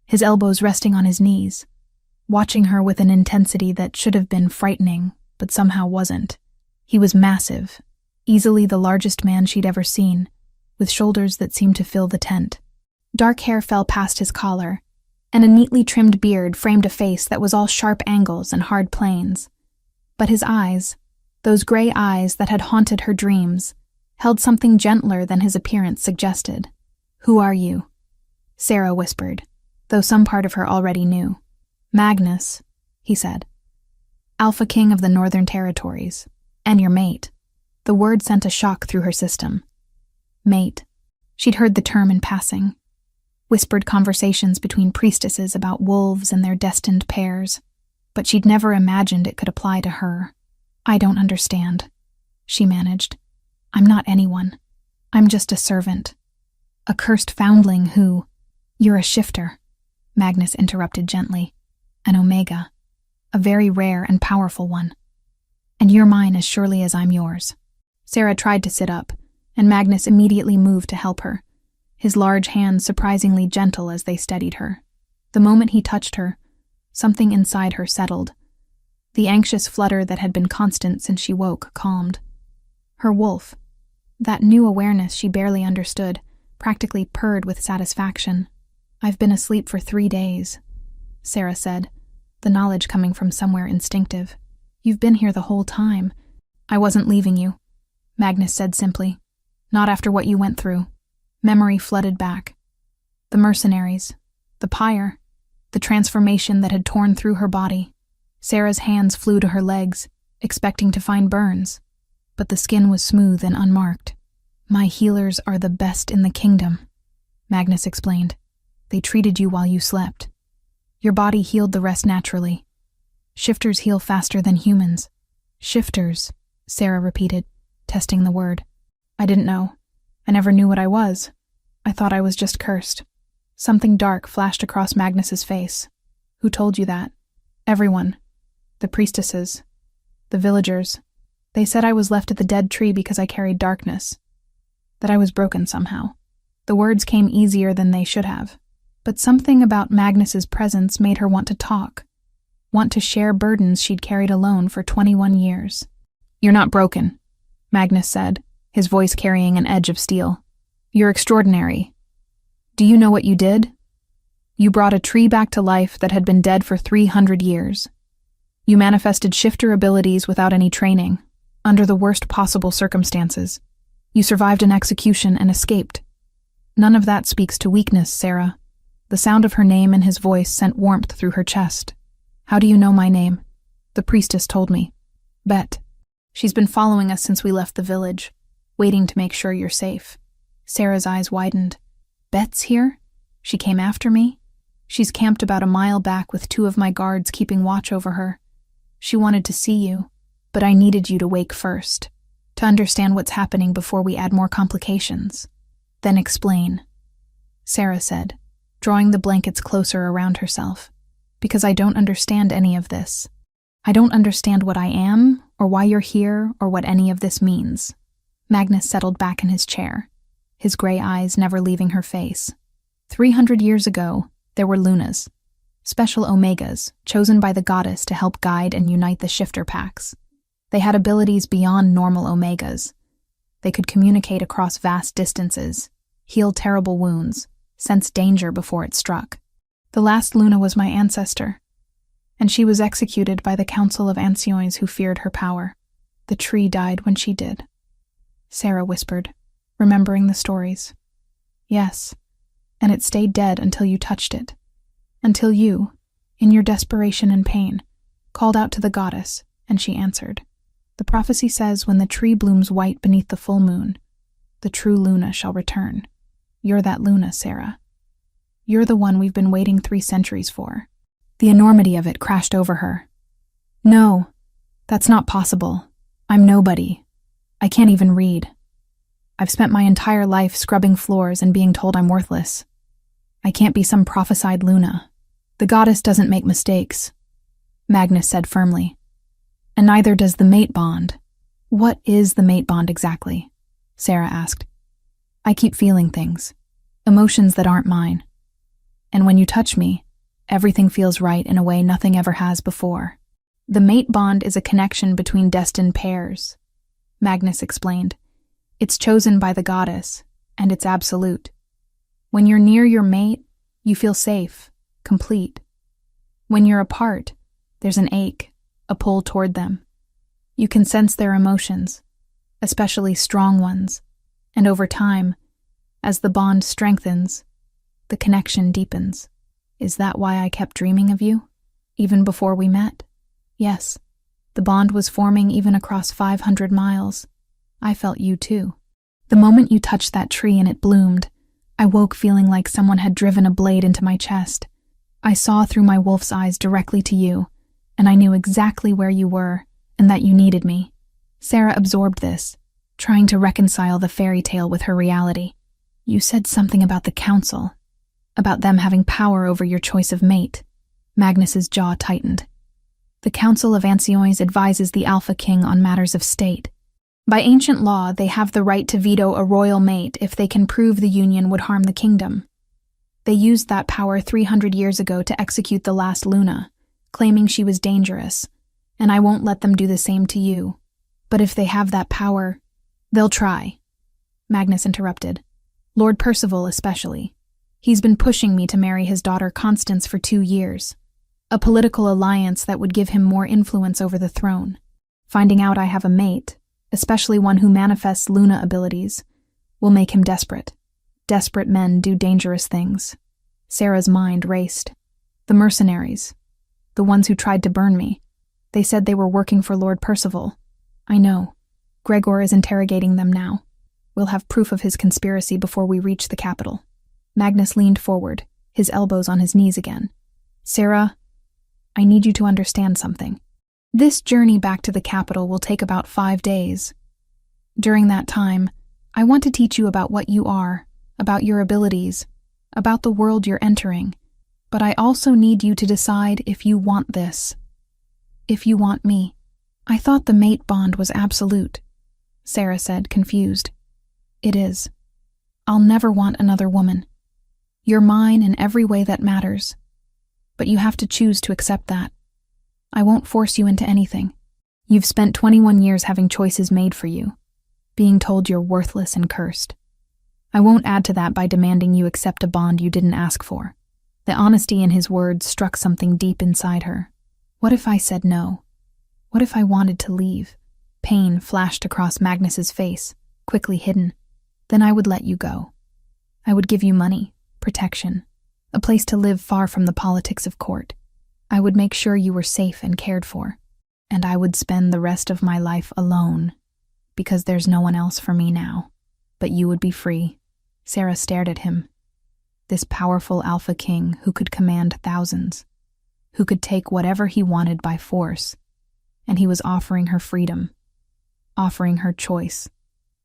his elbows resting on his knees, watching her with an intensity that should have been frightening, but somehow wasn't. He was massive, easily the largest man she'd ever seen, with shoulders that seemed to fill the tent. Dark hair fell past his collar, and a neatly trimmed beard framed a face that was all sharp angles and hard planes. But his eyes, those gray eyes that had haunted her dreams, held something gentler than his appearance suggested. "Who are you?" Sarah whispered, though some part of her already knew. "Magnus," he said. "Alpha King of the Northern Territories. And your mate." The word sent a shock through her system. Mate. She'd heard the term in passing. Whispered conversations between priestesses about wolves and their destined pairs, but she'd never imagined it could apply to her. "I don't understand," she managed. "I'm not anyone. I'm just a servant. A cursed foundling who—" "You're a shifter," Magnus interrupted gently. "An Omega. A very rare and powerful one. And you're mine as surely as I'm yours." Sarah tried to sit up, and Magnus immediately moved to help her, his large hands surprisingly gentle as they steadied her. The moment he touched her, something inside her settled. The anxious flutter that had been constant since she woke calmed. Her wolf, that new awareness she barely understood, practically purred with satisfaction. "I've been asleep for 3 days," Sarah said, the knowledge coming from somewhere instinctive. "You've been here the whole time." "I wasn't leaving you," Magnus said simply. "Not after what you went through." Memory flooded back. The mercenaries, the pyre, the transformation that had torn through her body. Sarah's hands flew to her legs, expecting to find burns, but the skin was smooth and unmarked. "My healers are the best in the kingdom," Magnus explained. "They treated you while you slept. Your body healed the rest naturally. Shifters heal faster than humans." "Shifters," Sarah repeated, testing the word. "I didn't know. I never knew what I was. I thought I was just cursed." Something dark flashed across Magnus's face. "Who told you that?" "Everyone. The priestesses. The villagers. They said I was left at the dead tree because I carried darkness. That I was broken somehow." The words came easier than they should have. But something about Magnus's presence made her want to talk, want to share burdens she'd carried alone for 21 years. "You're not broken," Magnus said, his voice carrying an edge of steel. "You're extraordinary. Do you know what you did? You brought a tree back to life that had been dead for 300 years. You manifested shifter abilities without any training, under the worst possible circumstances. You survived an execution and escaped. None of that speaks to weakness, Sarah." The sound of her name and his voice sent warmth through her chest. "How do you know my name?" "The priestess told me. Bet. She's been following us since we left the village, waiting to make sure you're safe." Sarah's eyes widened. "Bet's here? She came after me? She's camped about a mile back with 2 of my guards keeping watch over her. She wanted to see you, but I needed you to wake first, to understand what's happening before we add more complications. Then explain," Sarah said, drawing the blankets closer around herself. "Because I don't understand any of this. I don't understand what I am, or why you're here, or what any of this means." Magnus settled back in his chair, his gray eyes never leaving her face. 300 years ago, there were Lunas, special Omegas, chosen by the goddess to help guide and unite the shifter packs. They had abilities beyond normal Omegas. They could communicate across vast distances, heal terrible wounds, sense danger before it struck. The last Luna was my ancestor, and she was executed by the Council of Ancients who feared her power. The tree died when she did," Sarah whispered, remembering the stories. "Yes, and it stayed dead until you touched it. Until you, in your desperation and pain, called out to the goddess, and she answered. The prophecy says when the tree blooms white beneath the full moon, the true Luna shall return. You're that Luna, Sarah. You're the one we've been waiting 3 centuries for." The enormity of it crashed over her. "No, that's not possible. I'm nobody. I can't even read. I've spent my entire life scrubbing floors and being told I'm worthless. I can't be some prophesied Luna. The goddess doesn't make mistakes," Magnus said firmly. "And neither does the mate bond." "What is the mate bond exactly?" Sarah asked. "I keep feeling things, emotions that aren't mine." And when you touch me, everything feels right in a way nothing ever has before. The mate bond is a connection between destined pairs, Magnus explained. It's chosen by the goddess, and it's absolute. When you're near your mate, you feel safe, complete. When you're apart, there's an ache, a pull toward them. You can sense their emotions, especially strong ones, and over time, as the bond strengthens, the connection deepens. Is that why I kept dreaming of you, even before we met? Yes, the bond was forming even across 500 miles. I felt you too. The moment you touched that tree and it bloomed, I woke feeling like someone had driven a blade into my chest. I saw through my wolf's eyes directly to you, and I knew exactly where you were and that you needed me. Sarah absorbed this, trying to reconcile the fairy tale with her reality. You said something about the council, about them having power over your choice of mate. Magnus's jaw tightened. The Council of Ancients advises the Alpha King on matters of state. By ancient law, they have the right to veto a royal mate if they can prove the union would harm the kingdom. They used that power 300 years ago to execute the last Luna, claiming she was dangerous, and I won't let them do the same to you. But if they have that power, they'll try. Magnus interrupted. Lord Percival especially. He's been pushing me to marry his daughter Constance for 2 years. A political alliance that would give him more influence over the throne. Finding out I have a mate, especially one who manifests Luna abilities, will make him desperate. Desperate men do dangerous things. Sarah's mind raced. The mercenaries. The ones who tried to burn me. They said they were working for Lord Percival. I know. Gregor is interrogating them now. We'll have proof of his conspiracy before we reach the capital. Magnus leaned forward, his elbows on his knees again. Sarah, I need you to understand something. This journey back to the capital will take about 5 days. During that time, I want to teach you about what you are, about your abilities, about the world you're entering. But I also need you to decide if you want this. If you want me. I thought the mate bond was absolute, Sarah said, confused. It is. I'll never want another woman. You're mine in every way that matters. But you have to choose to accept that. I won't force you into anything. You've spent 21 years having choices made for you, being told you're worthless and cursed. I won't add to that by demanding you accept a bond you didn't ask for. The honesty in his words struck something deep inside her. What if I said no? What if I wanted to leave? Pain flashed across Magnus's face, quickly hidden. Then I would let you go. I would give you money, protection, a place to live far from the politics of court. I would make sure you were safe and cared for. And I would spend the rest of my life alone, because there's no one else for me now. But you would be free. Sarah stared at him. This powerful Alpha King who could command thousands, who could take whatever he wanted by force. And he was offering her freedom, offering her choice.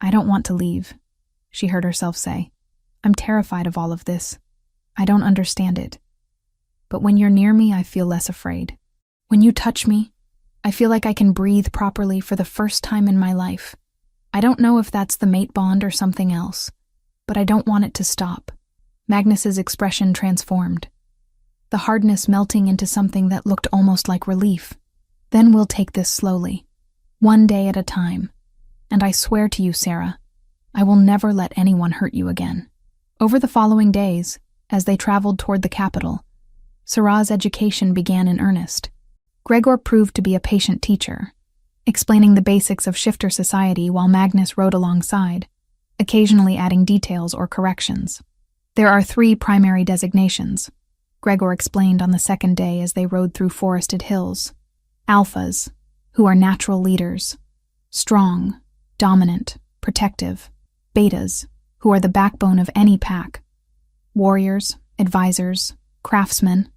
I don't want to leave, she heard herself say. I'm terrified of all of this. I don't understand it. But when you're near me, I feel less afraid. When you touch me, I feel like I can breathe properly for the first time in my life. I don't know if that's the mate bond or something else, but I don't want it to stop. Magnus's expression transformed, the hardness melting into something that looked almost like relief. Then we'll take this slowly, one day at a time. And I swear to you, Sarah, I will never let anyone hurt you again. Over the following days, as they traveled toward the capital, Sarah's education began in earnest. Gregor proved to be a patient teacher, explaining the basics of shifter society while Magnus rode alongside, occasionally adding details or corrections. There are 3 primary designations, Gregor explained on the second day as they rode through forested hills. Alphas, who are natural leaders, strong, dominant, protective. Betas, who are the backbone of any pack. Warriors, advisors, craftsmen.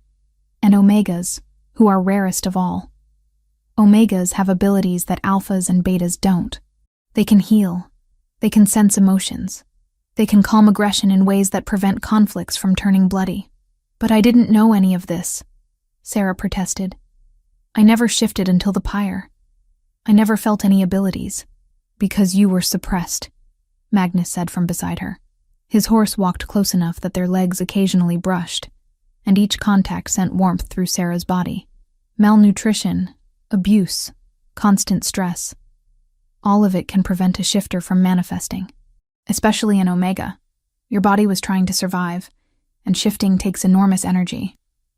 And Omegas, who are rarest of all. Omegas have abilities that alphas and betas don't. They can heal. They can sense emotions. They can calm aggression in ways that prevent conflicts from turning bloody. But I didn't know any of this, Sarah protested. I never shifted until the pyre. I never felt any abilities. Because you were suppressed, Magnus said from beside her. His horse walked close enough that their legs occasionally brushed, and each contact sent warmth through Sarah's body. Malnutrition, abuse, constant stress. All of it can prevent a shifter from manifesting, especially in Omega. Your body was trying to survive, and shifting takes enormous energy.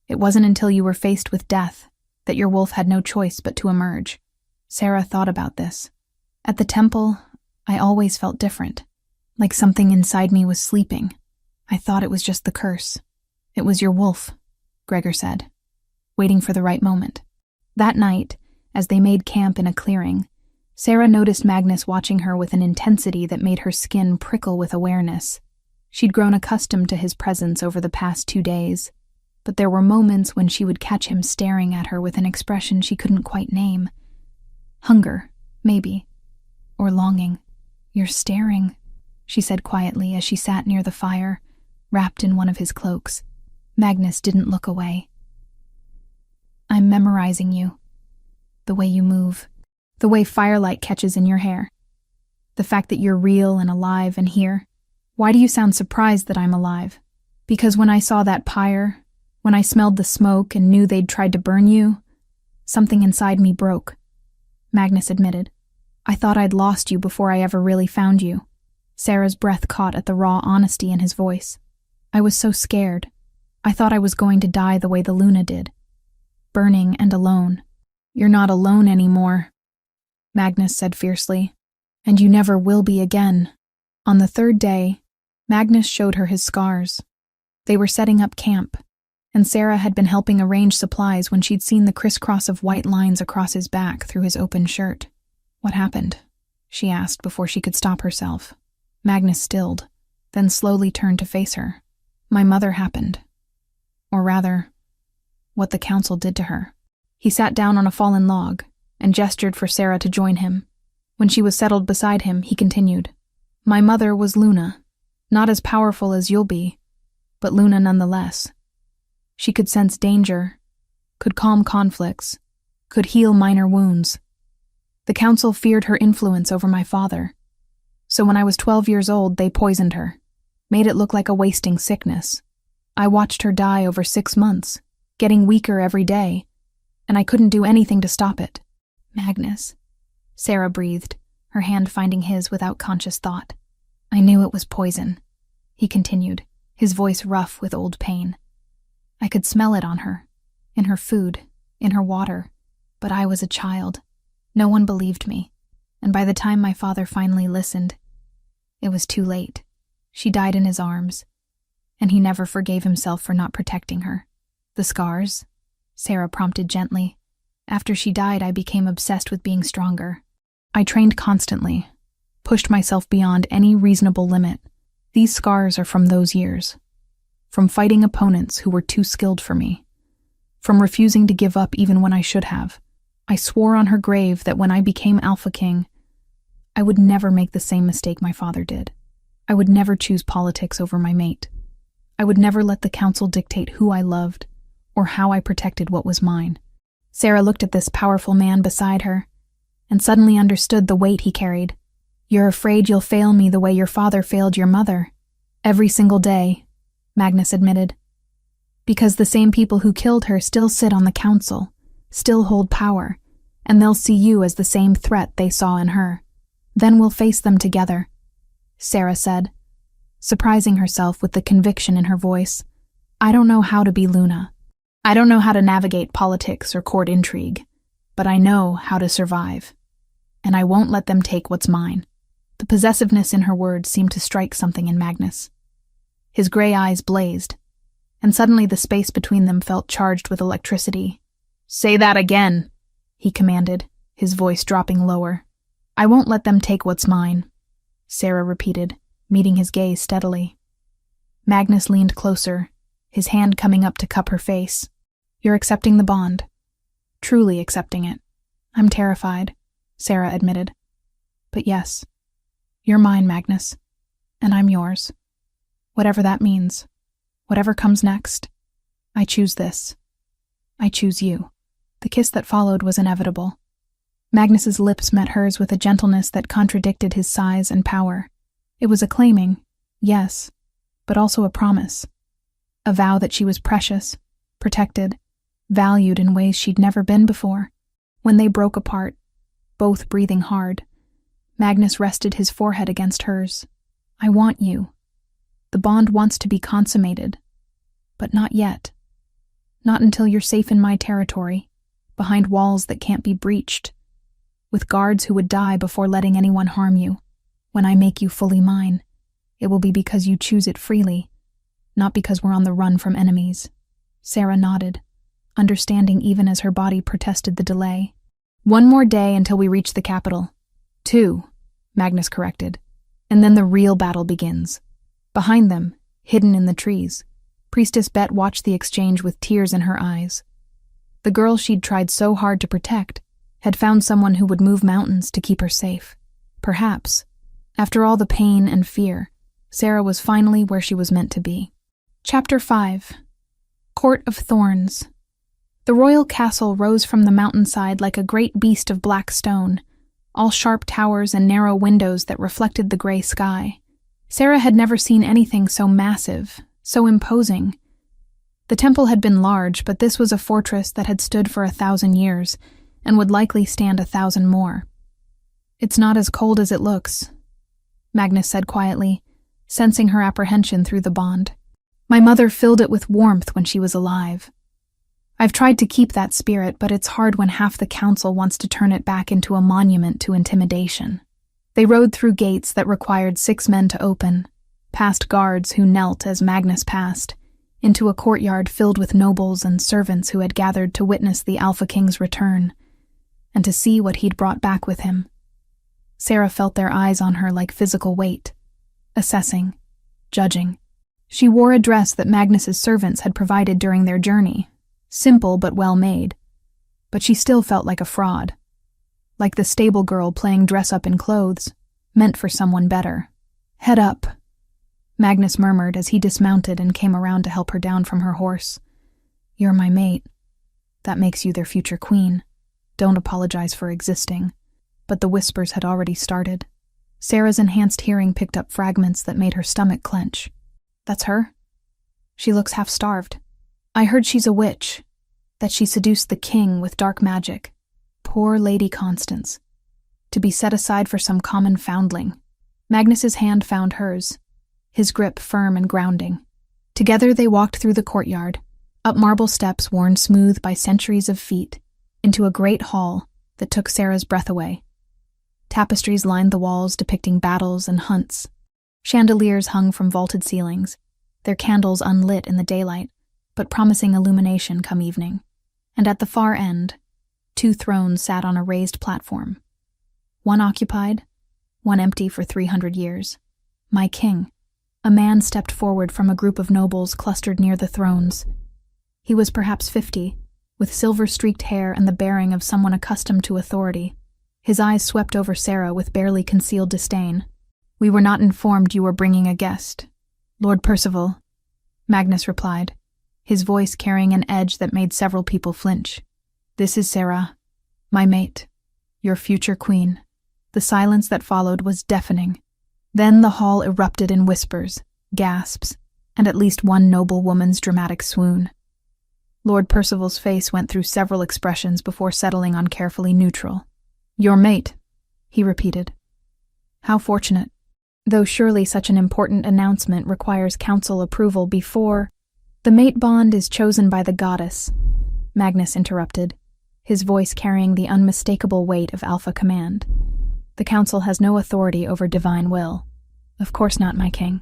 It wasn't until you were faced with death that your wolf had no choice but to emerge. Sarah thought about this. At the temple, I always felt different, like something inside me was sleeping. I thought it was just the curse. It was your wolf, Gregor said, waiting for the right moment. That night, as they made camp in a clearing, Sarah noticed Magnus watching her with an intensity that made her skin prickle with awareness. She'd grown accustomed to his presence over the past 2 days, but there were moments when she would catch him staring at her with an expression she couldn't quite name. Hunger, maybe, or longing. "You're staring," she said quietly as she sat near the fire, wrapped in one of his cloaks. Magnus didn't look away. "I'm memorizing you. The way you move. The way firelight catches in your hair. The fact that you're real and alive and here. Why do you sound surprised that I'm alive? Because when I saw that pyre, when I smelled the smoke and knew they'd tried to burn you, something inside me broke," Magnus admitted. "I thought I'd lost you before I ever really found you." Sarah's breath caught at the raw honesty in his voice. "I was so scared. I thought I was going to die the way the Luna did. Burning and alone." "You're not alone anymore," Magnus said fiercely. "And you never will be again." On the 3rd day, Magnus showed her his scars. They were setting up camp, and Sarah had been helping arrange supplies when she'd seen the crisscross of white lines across his back through his open shirt. "What happened?" she asked before she could stop herself. Magnus stilled, then slowly turned to face her. "My mother happened. Or rather, what the council did to her." He sat down on a fallen log and gestured for Sarah to join him. When she was settled beside him, he continued, "My mother was Luna, not as powerful as you'll be, but Luna nonetheless. She could sense danger, could calm conflicts, could heal minor wounds. The council feared her influence over my father. So when I was 12 years old, they poisoned her, made it look like a wasting sickness. I watched her die over 6 months, getting weaker every day, and I couldn't do anything to stop it." "Magnus," Sarah breathed, her hand finding his without conscious thought. "I knew it was poison," he continued, his voice rough with old pain. "I could smell it on her, in her food, in her water, but I was a child. No one believed me, and by the time my father finally listened, it was too late. She died in his arms, and he never forgave himself for not protecting her." "The scars?" Sarah prompted gently. "After she died, I became obsessed with being stronger. I trained constantly, pushed myself beyond any reasonable limit. These scars are from those years. From fighting opponents who were too skilled for me. From refusing to give up even when I should have. I swore on her grave that when I became Alpha King, I would never make the same mistake my father did. I would never choose politics over my mate. I would never let the council dictate who I loved or how I protected what was mine." Sarah looked at this powerful man beside her and suddenly understood the weight he carried. "You're afraid you'll fail me the way your father failed your mother." "Every single day," Magnus admitted. "Because the same people who killed her still sit on the council, still hold power, and they'll see you as the same threat they saw in her. Then we'll face them together," Sarah said, surprising herself with the conviction in her voice. "I don't know how to be Luna. I don't know how to navigate politics or court intrigue, but I know how to survive. And I won't let them take what's mine." The possessiveness in her words seemed to strike something in Magnus. His gray eyes blazed, and suddenly the space between them felt charged with electricity. "Say that again," he commanded, his voice dropping lower. "I won't let them take what's mine," Sarah repeated, meeting his gaze steadily. Magnus leaned closer, his hand coming up to cup her face. "You're accepting the bond. Truly accepting it." "I'm terrified," Sarah admitted. "But yes, you're mine, Magnus, and I'm yours. Whatever that means, whatever comes next, I choose this. I choose you." The kiss that followed was inevitable. Magnus's lips met hers with a gentleness that contradicted his size and power. It was a claiming, yes, but also a promise. a vow that she was precious, protected, valued in ways she'd never been before. When they broke apart, both breathing hard, Magnus rested his forehead against hers. I want you. The bond wants to be consummated, but not yet. Not until you're safe in my territory, behind walls that can't be breached, with guards who would die before letting anyone harm you. When I make you fully mine, it will be because you choose it freely, not because we're on the run from enemies. Sarah nodded, understanding even as her body protested the delay. 1 more day until we reach the capital. 2, Magnus corrected, and then the real battle begins. Behind them, hidden in the trees, Priestess Bet watched the exchange with tears in her eyes. The girl she'd tried so hard to protect had found someone who would move mountains to keep her safe. Perhaps, after all the pain and fear, Sarah was finally where she was meant to be. Chapter 5. Court of Thorns. The royal castle rose from the mountainside like a great beast of black stone, all sharp towers and narrow windows that reflected the gray sky. Sarah had never seen anything so massive, so imposing. The temple had been large, but this was a fortress that had stood for 1,000 years, and would likely stand 1,000 more. It's not as cold as it looks, Magnus said quietly, sensing her apprehension through the bond. My mother filled it with warmth when she was alive. I've tried to keep that spirit, but it's hard when half the council wants to turn it back into a monument to intimidation. They rode through gates that required 6 men to open, past guards who knelt as Magnus passed, into a courtyard filled with nobles and servants who had gathered to witness the Alpha King's return, and to see what he'd brought back with him. Sarah felt their eyes on her like physical weight, assessing, judging. She wore a dress that Magnus's servants had provided during their journey, simple but well made, but she still felt like a fraud, like the stable girl playing dress-up in clothes, meant for someone better. Head up, Magnus murmured as he dismounted and came around to help her down from her horse. You're my mate. That makes you their future queen. Don't apologize for existing. But the whispers had already started. Sarah's enhanced hearing picked up fragments that made her stomach clench. That's her? She looks half-starved. I heard she's a witch, that she seduced the king with dark magic. Poor Lady Constance. To be set aside for some common foundling. Magnus's hand found hers, his grip firm and grounding. Together they walked through the courtyard, up marble steps worn smooth by centuries of feet, into a great hall that took Sarah's breath away. Tapestries lined the walls depicting battles and hunts. Chandeliers hung from vaulted ceilings, their candles unlit in the daylight, but promising illumination come evening. And at the far end, 2 thrones sat on a raised platform. One occupied, one empty for 300 years. My king. A man stepped forward from a group of nobles clustered near the thrones. He was perhaps 50, with silver-streaked hair and the bearing of someone accustomed to authority. His eyes swept over Sarah with barely concealed disdain. We were not informed you were bringing a guest. Lord Percival, Magnus replied, his voice carrying an edge that made several people flinch. This is Sarah, my mate, your future queen. The silence that followed was deafening. Then the hall erupted in whispers, gasps, and at least one noble woman's dramatic swoon. Lord Percival's face went through several expressions before settling on carefully neutral. Your mate, he repeated. How fortunate. Though surely such an important announcement requires council approval before— The mate bond is chosen by the goddess, Magnus interrupted, his voice carrying the unmistakable weight of alpha command. The council has no authority over divine will. Of course not, my king.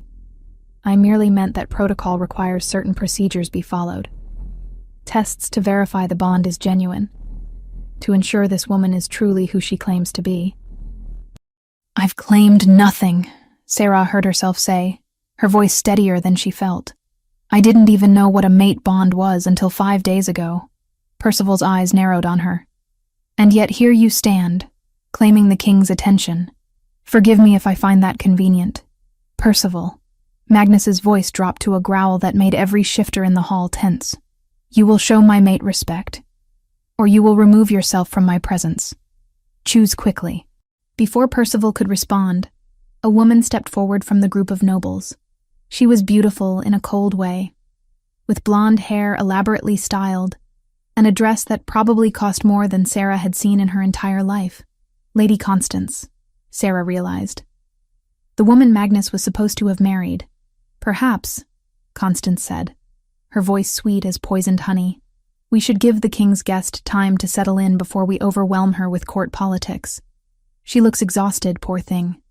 I merely meant that protocol requires certain procedures be followed. Tests to verify the bond is genuine, to ensure this woman is truly who she claims to be. I've claimed nothing, Sarah heard herself say, her voice steadier than she felt. I didn't even know what a mate bond was until 5 days ago. Percival's eyes narrowed on her. And yet here you stand, claiming the king's attention. Forgive me if I find that convenient. Percival. Magnus's voice dropped to a growl that made every shifter in the hall tense. You will show my mate respect, or you will remove yourself from my presence. Choose quickly. Before Percival could respond, a woman stepped forward from the group of nobles. She was beautiful in a cold way. with blonde hair elaborately styled, and a dress that probably cost more than Sarah had seen in her entire life. Lady Constance, Sarah realized. The woman Magnus was supposed to have married. Perhaps, Constance said, her voice sweet as poisoned honey. We should give the king's guest time to settle in before we overwhelm her with court politics. She looks exhausted, poor thing.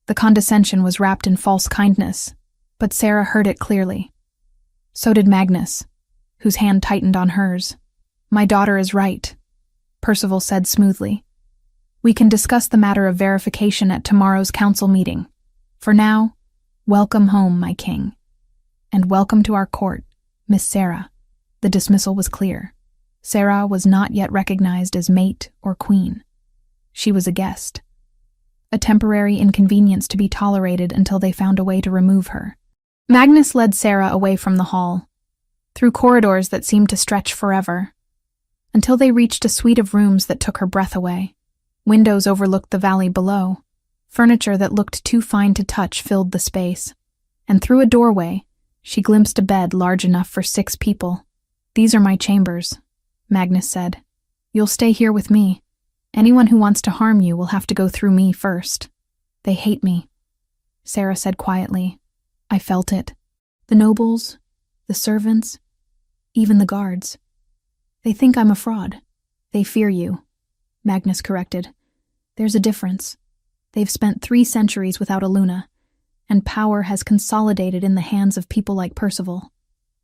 The condescension was wrapped in false kindness, but Sarah heard it clearly. So did Magnus, whose hand tightened on hers. My daughter is right, Percival said smoothly. We can discuss the matter of verification at tomorrow's council meeting. For now, welcome home, my king. And welcome to our court, Miss Sarah. The dismissal was clear. Sarah was not yet recognized as mate or queen. She was a guest. A temporary inconvenience to be tolerated until they found a way to remove her. Magnus led Sarah away from the hall, through corridors that seemed to stretch forever, until they reached a suite of rooms that took her breath away. Windows overlooked the valley below. Furniture that looked too fine to touch filled the space, and through a doorway, she glimpsed a bed large enough for 6 people. These are my chambers, Magnus said. You'll stay here with me. Anyone who wants to harm you will have to go through me first. They hate me, Sarah said quietly. I felt it. The nobles, the servants, even the guards. They think I'm a fraud. They fear you, Magnus corrected. There's a difference. They've spent 3 centuries without a Luna, and power has consolidated in the hands of people like Percival.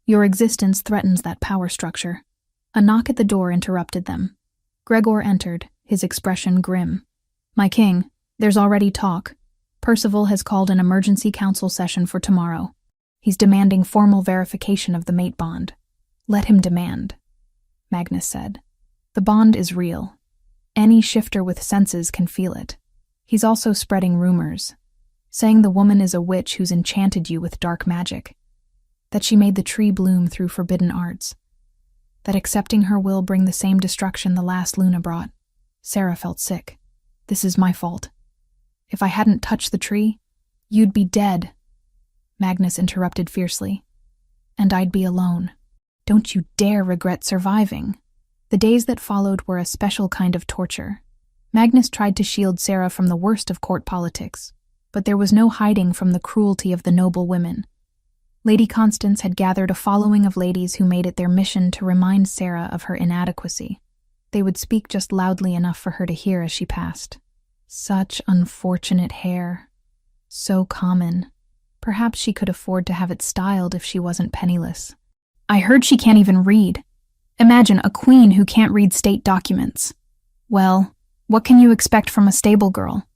Your existence threatens that power structure. A knock at the door interrupted them. Gregor entered, his expression grim. My king, there's already talk. Percival has called an emergency council session for tomorrow. He's demanding formal verification of the mate bond. Let him demand, Magnus said. The bond is real. Any shifter with senses can feel it. He's also spreading rumors, saying the woman is a witch who's enchanted you with dark magic, that she made the tree bloom through forbidden arts, that accepting her will bring the same destruction the last Luna brought. Sarah felt sick. This is my fault. If I hadn't touched the tree, you'd be dead, Magnus interrupted fiercely. And I'd be alone. Don't you dare regret surviving. The days that followed were a special kind of torture. Magnus tried to shield Sarah from the worst of court politics, but there was no hiding from the cruelty of the noble women. Lady Constance had gathered a following of ladies who made it their mission to remind Sarah of her inadequacy. They would speak just loudly enough for her to hear as she passed. Such unfortunate hair. So common. Perhaps she could afford to have it styled if she wasn't penniless. I heard she can't even read. Imagine a queen who can't read state documents. Well, what can you expect from a stable girl?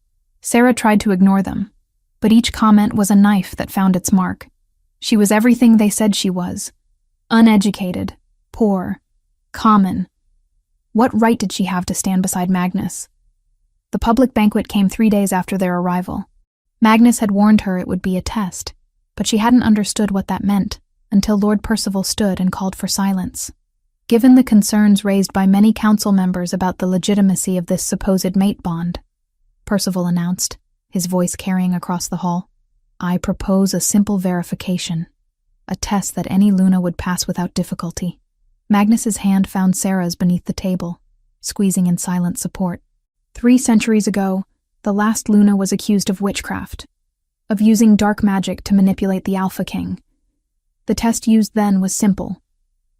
Sarah tried to ignore them, but each comment was a knife that found its mark. She was everything they said she was. Uneducated, poor, common. What right did she have to stand beside Magnus? The public banquet came 3 days after their arrival. Magnus had warned her it would be a test, but she hadn't understood what that meant until Lord Percival stood and called for silence. Given the concerns raised by many council members about the legitimacy of this supposed mate bond, Percival announced, his voice carrying across the hall, I propose a simple verification, a test that any Luna would pass without difficulty. Magnus's hand found Sarah's beneath the table, squeezing in silent support. 3 centuries ago, the last Luna was accused of witchcraft, of using dark magic to manipulate the Alpha King. The test used then was simple.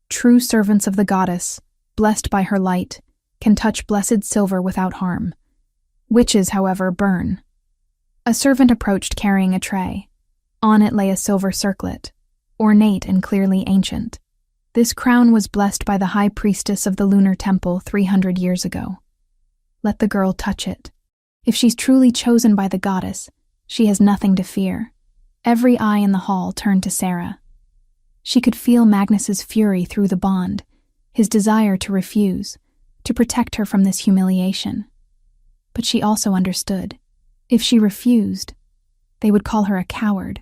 True servants of the goddess, blessed by her light, can touch blessed silver without harm. Witches, however, burn. A servant approached carrying a tray. On it lay a silver circlet, ornate and clearly ancient. This crown was blessed by the high priestess of the lunar temple 300 years ago. Let the girl touch it. If she's truly chosen by the goddess, she has nothing to fear. Every eye in the hall turned to Sarah. She could feel Magnus's fury through the bond, his desire to refuse, to protect her from this humiliation. But she also understood. If she refused, they would call her a coward,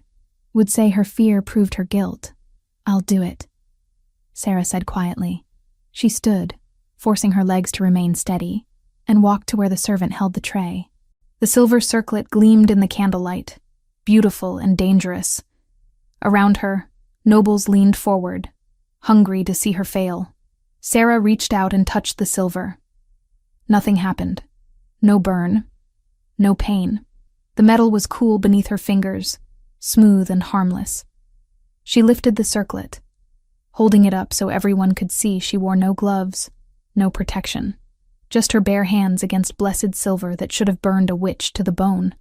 would say her fear proved her guilt. I'll do it, Sarah said quietly. She stood, forcing her legs to remain steady, and walked to where the servant held the tray. The silver circlet gleamed in the candlelight, beautiful and dangerous. Around her, nobles leaned forward, hungry to see her fail. Sarah reached out and touched the silver. Nothing happened. No burn. No pain. The metal was cool beneath her fingers, smooth and harmless. She lifted the circlet. Holding it up so everyone could see, she wore no gloves, no protection. Just her bare hands against blessed silver that should have burned a witch to the bone.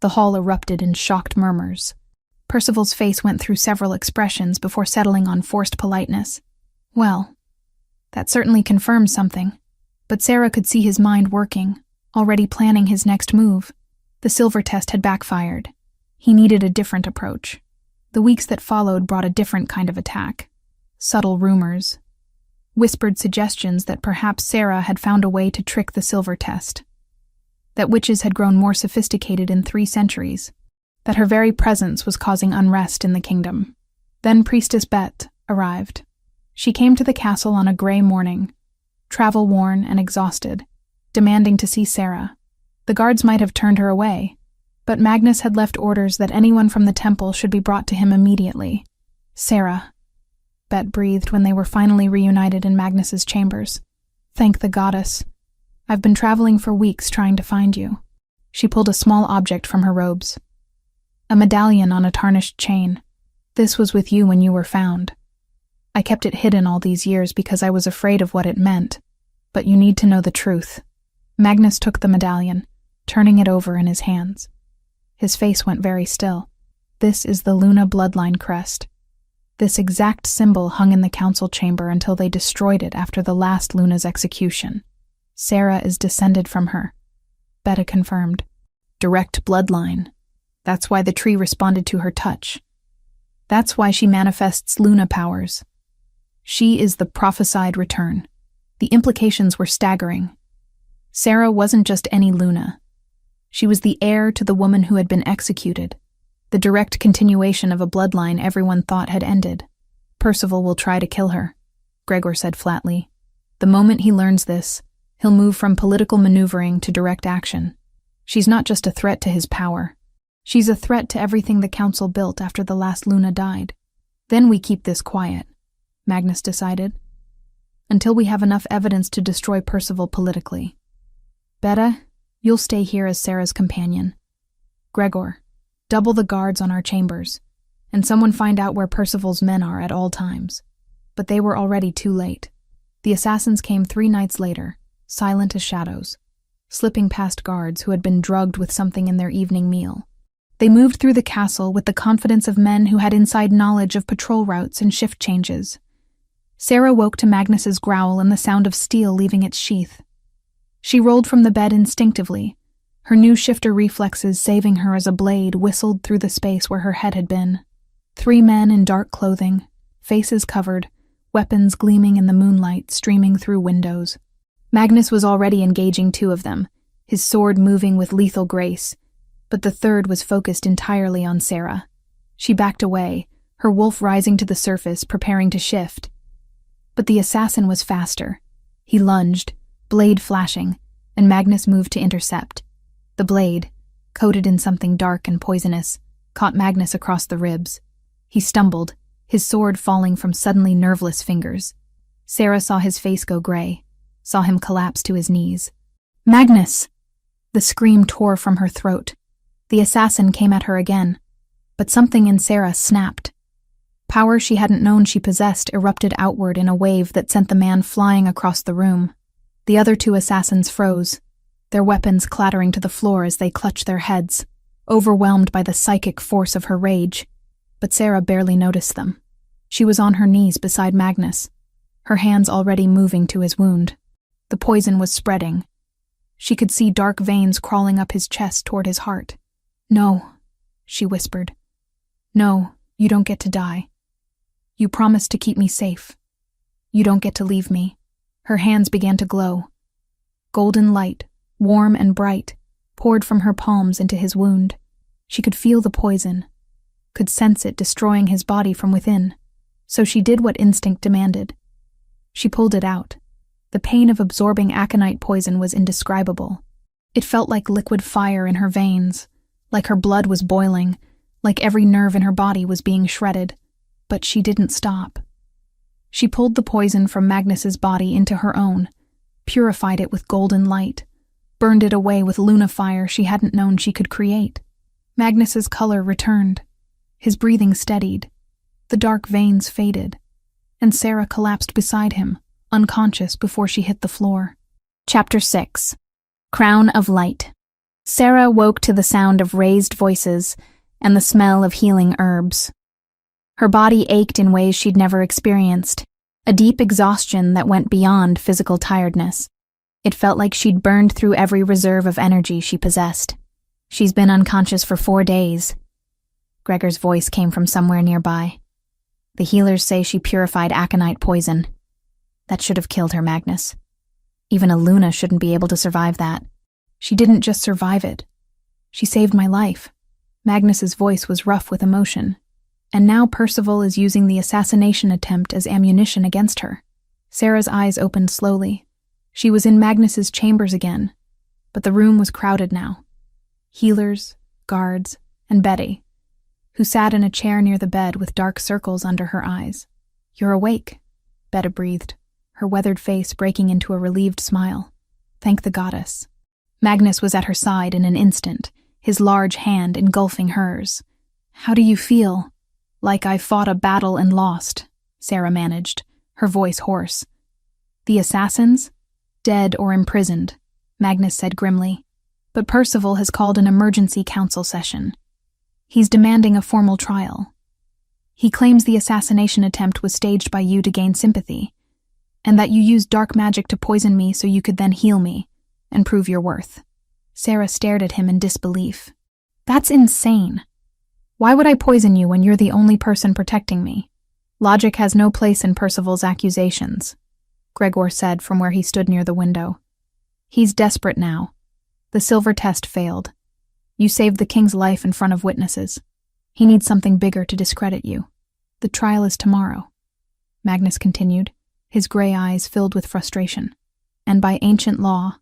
The hall erupted in shocked murmurs. Percival's face went through several expressions before settling on forced politeness. Well, that certainly confirmed something. But Sarah could see his mind working, already planning his next move. The silver test had backfired. He needed a different approach. The weeks that followed brought a different kind of attack. Subtle rumors. Whispered suggestions that perhaps Sarah had found a way to trick the silver test. That witches had grown more sophisticated in 3 centuries. That her very presence was causing unrest in the kingdom. Then Priestess Bet arrived. She came to the castle on a gray morning, travel-worn and exhausted, demanding to see Sarah. The guards might have turned her away, but Magnus had left orders that anyone from the temple should be brought to him immediately. Sarah, Bet breathed when they were finally reunited in Magnus's chambers. Thank the goddess. I've been traveling for weeks trying to find you. She pulled a small object from her robes. A medallion on a tarnished chain. This was with you when you were found. I kept it hidden all these years because I was afraid of what it meant, but you need to know the truth. Magnus took the medallion, turning it over in his hands. His face went very still. This is the Luna bloodline crest. This exact symbol hung in the council chamber until they destroyed it after the last Luna's execution. Sarah is descended from her, Betta confirmed. Direct bloodline. That's why the tree responded to her touch. That's why she manifests Luna powers. She is the prophesied return. The implications were staggering. Sarah wasn't just any Luna. She was the heir to the woman who had been executed, the direct continuation of a bloodline everyone thought had ended. Percival will try to kill her, Gregor said flatly. The moment he learns this, he'll move from political maneuvering to direct action. She's not just a threat to his power. She's a threat to everything the council built after the last Luna died. Then we keep this quiet, Magnus decided, until we have enough evidence to destroy Percival politically. Betta, you'll stay here as Sarah's companion. Gregor, double the guards on our chambers, and someone find out where Percival's men are at all times. But they were already too late. The assassins came 3 nights later, silent as shadows, slipping past guards who had been drugged with something in their evening meal. They moved through the castle with the confidence of men who had inside knowledge of patrol routes and shift changes. Sarah woke to Magnus's growl and the sound of steel leaving its sheath. She rolled from the bed instinctively, her new shifter reflexes saving her as a blade whistled through the space where her head had been. 3 men in dark clothing, faces covered, weapons gleaming in the moonlight streaming through windows. Magnus was already engaging 2 of them, his sword moving with lethal grace, but the third was focused entirely on Sarah. She backed away, her wolf rising to the surface, preparing to shift. But the assassin was faster. He lunged, blade flashing, and Magnus moved to intercept. The blade, coated in something dark and poisonous, caught Magnus across the ribs. He stumbled, his sword falling from suddenly nerveless fingers. Sarah saw his face go gray, saw him collapse to his knees. Magnus! The scream tore from her throat. The assassin came at her again, but something in Sarah snapped. Power she hadn't known she possessed erupted outward in a wave that sent the man flying across the room. The other 2 assassins froze, their weapons clattering to the floor as they clutched their heads, overwhelmed by the psychic force of her rage. But Sarah barely noticed them. She was on her knees beside Magnus, her hands already moving to his wound. The poison was spreading. She could see dark veins crawling up his chest toward his heart. No, she whispered. No, you don't get to die. You promised to keep me safe. You don't get to leave me. Her hands began to glow. Golden light, warm and bright, poured from her palms into his wound. She could feel the poison, could sense it destroying his body from within. So she did what instinct demanded. She pulled it out. The pain of absorbing aconite poison was indescribable. It felt like liquid fire in her veins, like her blood was boiling, like every nerve in her body was being shredded. But she didn't stop. She pulled the poison from Magnus's body into her own, purified it with golden light, burned it away with Luna fire she hadn't known she could create. Magnus's color returned. His breathing steadied. The dark veins faded, and Sarah collapsed beside him, unconscious before she hit the floor. Chapter 6. Crown of Light. Sarah woke to the sound of raised voices and the smell of healing herbs. Her body ached in ways she'd never experienced, a deep exhaustion that went beyond physical tiredness. It felt like she'd burned through every reserve of energy she possessed. She's been unconscious for 4 days. Gregor's voice came from somewhere nearby. The healers say she purified aconite poison. That should have killed her, Magnus. Even a Luna shouldn't be able to survive that. She didn't just survive it. She saved my life. Magnus's voice was rough with emotion. And now Percival is using the assassination attempt as ammunition against her. Sarah's eyes opened slowly. She was in Magnus's chambers again, but the room was crowded now. Healers, guards, and Betty, who sat in a chair near the bed with dark circles under her eyes. "You're awake," Betta breathed, her weathered face breaking into a relieved smile. "Thank the goddess." Magnus was at her side in an instant, his large hand engulfing hers. "How do you feel?" "Like I fought a battle and lost," Sarah managed, her voice hoarse. "The assassins? Dead or imprisoned," Magnus said grimly. "But Percival has called an emergency council session. He's demanding a formal trial. He claims the assassination attempt was staged by you to gain sympathy, and that you used dark magic to poison me so you could then heal me and prove your worth." Sarah stared at him in disbelief. "That's insane. Why would I poison you when you're the only person protecting me?" "Logic has no place in Percival's accusations," Gregor said from where he stood near the window. "He's desperate now. The silver test failed. You saved the king's life in front of witnesses. He needs something bigger to discredit you. The trial is tomorrow," Magnus continued, his gray eyes filled with frustration. "And by ancient law,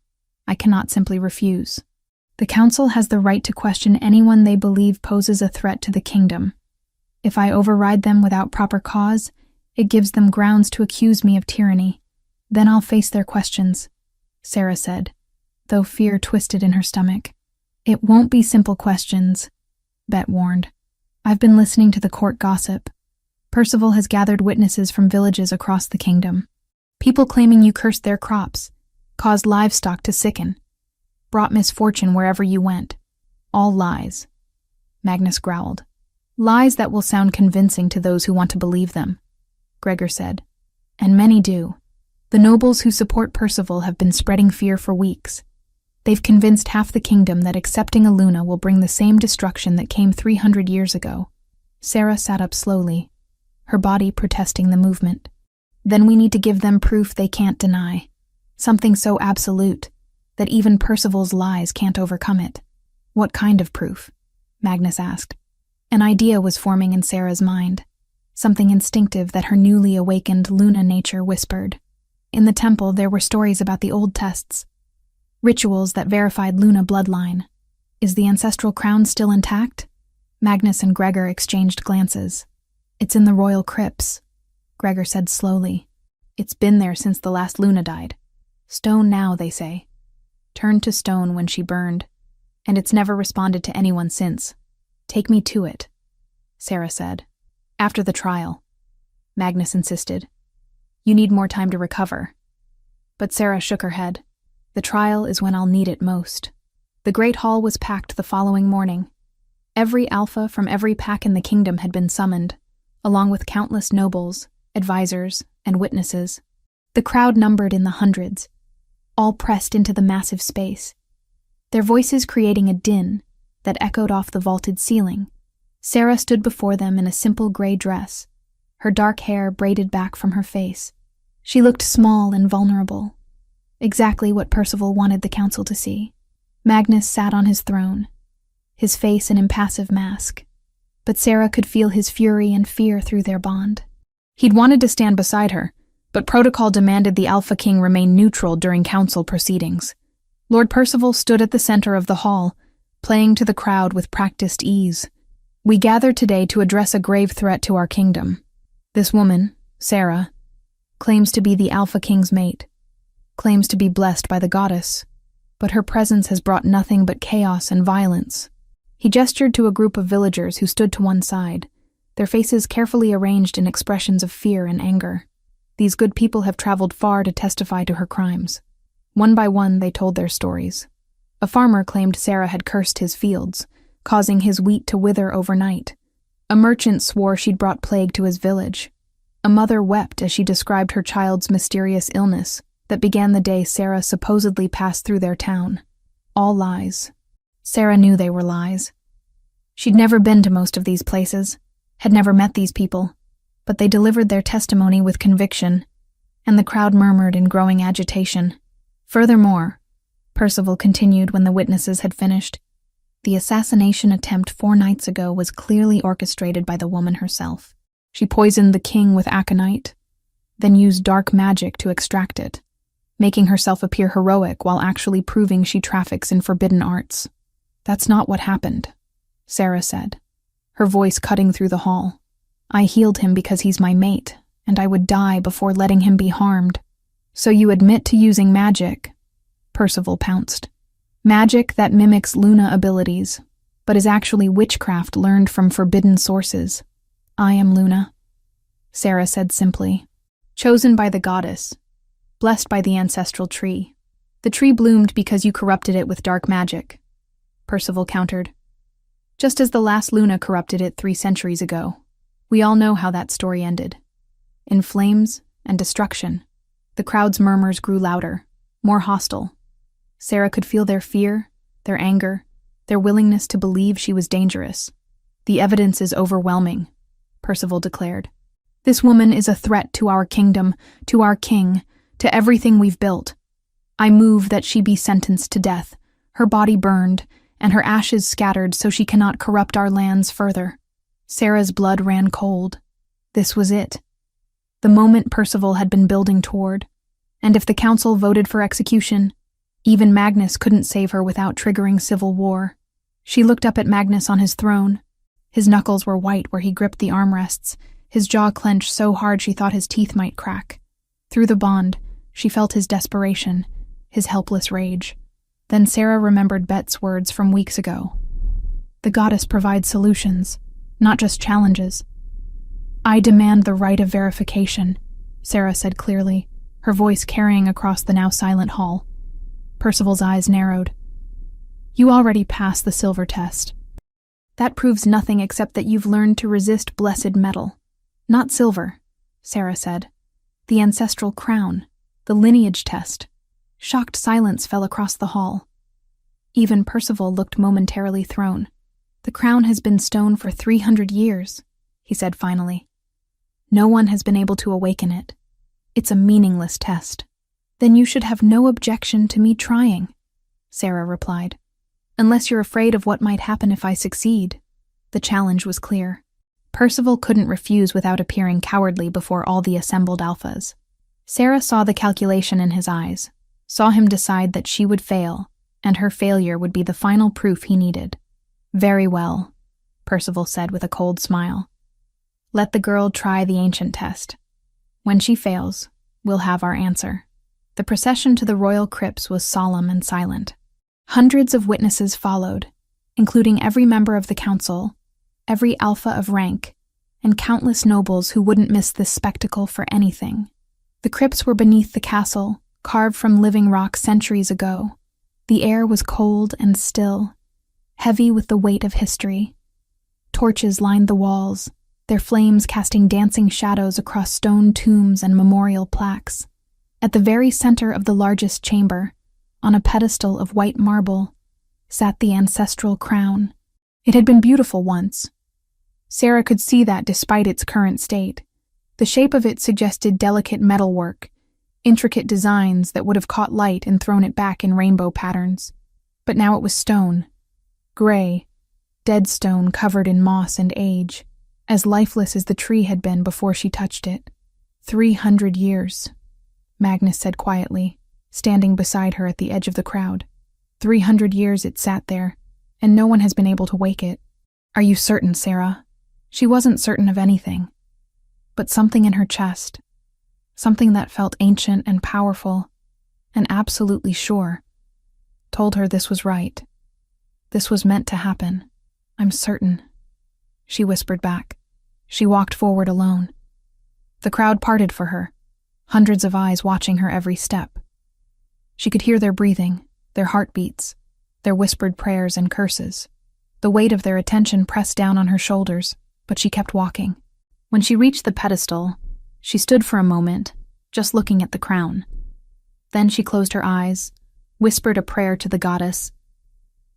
I cannot simply refuse. The council has the right to question anyone they believe poses a threat to the kingdom. If I override them without proper cause, it gives them grounds to accuse me of tyranny. Then I'll face their questions," Sarah said, though fear twisted in her stomach. "It won't be simple questions," Bet warned. "I've been listening to the court gossip. Percival has gathered witnesses from villages across the kingdom. People claiming you cursed their crops, caused livestock to sicken, brought misfortune wherever you went. All lies," Magnus growled. "Lies that will sound convincing to those who want to believe them," Gregor said. "And many do. The nobles who support Percival have been spreading fear for weeks. They've convinced half the kingdom that accepting a Luna will bring the same destruction that came 300 years ago." Sarah sat up slowly, her body protesting the movement. "Then we need to give them proof they can't deny. Something so absolute that even Percival's lies can't overcome it." "What kind of proof?" Magnus asked. An idea was forming in Sarah's mind, something instinctive that her newly awakened Luna nature whispered. In the temple there were stories about the old tests, rituals that verified Luna bloodline. Is the ancestral crown still intact? Magnus and Gregor exchanged glances. "It's in the royal crypts," Gregor said slowly. "It's been there since the last Luna died. Stone now, they say. Turned to stone when she burned, and it's never responded to anyone since. Take me to it," Sarah said. "After the trial," Magnus insisted. "You need more time to recover." But Sarah shook her head. "The trial is when I'll need it most." The great hall was packed the following morning. Every alpha from every pack in the kingdom had been summoned, along with countless nobles, advisors, and witnesses. The crowd numbered in the hundreds, all pressed into the massive space, their voices creating a din that echoed off the vaulted ceiling. Sarah stood before them in a simple gray dress, her dark hair braided back from her face. She looked small and vulnerable, exactly what Percival wanted the council to see. Magnus sat on his throne, his face an impassive mask, but Sarah could feel his fury and fear through their bond. He'd wanted to stand beside her, but protocol demanded the Alpha King remain neutral during council proceedings. Lord Percival stood at the center of the hall, playing to the crowd with practiced ease. "We gather today to address a grave threat to our kingdom. This woman, Sarah, claims to be the Alpha King's mate, claims to be blessed by the goddess, but her presence has brought nothing but chaos and violence." He gestured to a group of villagers who stood to one side, their faces carefully arranged in expressions of fear and anger. These good people have traveled far to testify to her crimes. One by one, they told their stories. A farmer claimed Sarah had cursed his fields, causing his wheat to wither overnight. A merchant swore she'd brought plague to his village. A mother wept as she described her child's mysterious illness that began the day Sarah supposedly passed through their town. All lies. Sarah knew they were lies. She'd never been to most of these places, had never met these people, but they delivered their testimony with conviction, and the crowd murmured in growing agitation. Furthermore, Percival continued when the witnesses had finished, the assassination attempt 4 nights ago was clearly orchestrated by the woman herself. She poisoned the king with aconite, then used dark magic to extract it, making herself appear heroic while actually proving she traffics in forbidden arts. "That's not what happened," Sarah said, her voice cutting through the hall. "I healed him because he's my mate, and I would die before letting him be harmed." "So you admit to using magic?" Percival pounced. "Magic that mimics Luna abilities, but is actually witchcraft learned from forbidden sources. I am Luna," Sarah said simply. "Chosen by the goddess, blessed by the ancestral tree. The tree bloomed because you corrupted it with dark magic," Percival countered. "Just as the last Luna corrupted it 3 centuries ago. We all know how that story ended. In flames and destruction." The crowd's murmurs grew louder, more hostile. Sarah could feel their fear, their anger, their willingness to believe she was dangerous. "The evidence is overwhelming," Percival declared. "This woman is a threat to our kingdom, to our king, to everything we've built. I move that she be sentenced to death, her body burned, and her ashes scattered so she cannot corrupt our lands further." Sarah's blood ran cold. This was it. The moment Percival had been building toward. And if the council voted for execution, even Magnus couldn't save her without triggering civil war. She looked up at Magnus on his throne. His knuckles were white where he gripped the armrests, his jaw clenched so hard she thought his teeth might crack. Through the bond, she felt his desperation, his helpless rage. Then Sarah remembered Bet's words from weeks ago. The goddess provides solutions, not just challenges. "I demand the right of verification," Sarah said clearly, her voice carrying across the now silent hall. Percival's eyes narrowed. "You already passed the silver test. That proves nothing except that you've learned to resist blessed metal. Not silver," Sarah said. "The ancestral crown, the lineage test." Shocked silence fell across the hall. Even Percival looked momentarily thrown. "The crown has been stone for 300 years, he said finally. "No one has been able to awaken it. It's a meaningless test." "Then you should have no objection to me trying," Sarah replied. "Unless you're afraid of what might happen if I succeed." The challenge was clear. Percival couldn't refuse without appearing cowardly before all the assembled alphas. Sarah saw the calculation in his eyes, saw him decide that she would fail, and her failure would be the final proof he needed. "Very well," Percival said with a cold smile. "Let the girl try the ancient test. When she fails, we'll have our answer." The procession to the royal crypts was solemn and silent. Hundreds of witnesses followed, including every member of the council, every alpha of rank, and countless nobles who wouldn't miss this spectacle for anything. The crypts were beneath the castle, carved from living rock centuries ago. The air was cold and still, heavy with the weight of history. Torches lined the walls, their flames casting dancing shadows across stone tombs and memorial plaques. At the very center of the largest chamber, on a pedestal of white marble, sat the ancestral crown. It had been beautiful once. Sarah could see that despite its current state. The shape of it suggested delicate metalwork, intricate designs that would have caught light and thrown it back in rainbow patterns. But now it was stone, gray, dead stone covered in moss and age, as lifeless as the tree had been before she touched it. 300 years, Magnus said quietly, standing beside her at the edge of the crowd. 300 years it sat there, and no one has been able to wake it. "Are you certain, Sarah?" She wasn't certain of anything, but something in her chest, something that felt ancient and powerful and absolutely sure, told her this was right. This was meant to happen. I'm certain, she whispered back. She walked forward alone. The crowd parted for her, hundreds of eyes watching her every step. She could hear their breathing, their heartbeats, their whispered prayers and curses. The weight of their attention pressed down on her shoulders, but she kept walking. When she reached the pedestal, she stood for a moment, just looking at the crown. Then she closed her eyes, whispered a prayer to the goddess,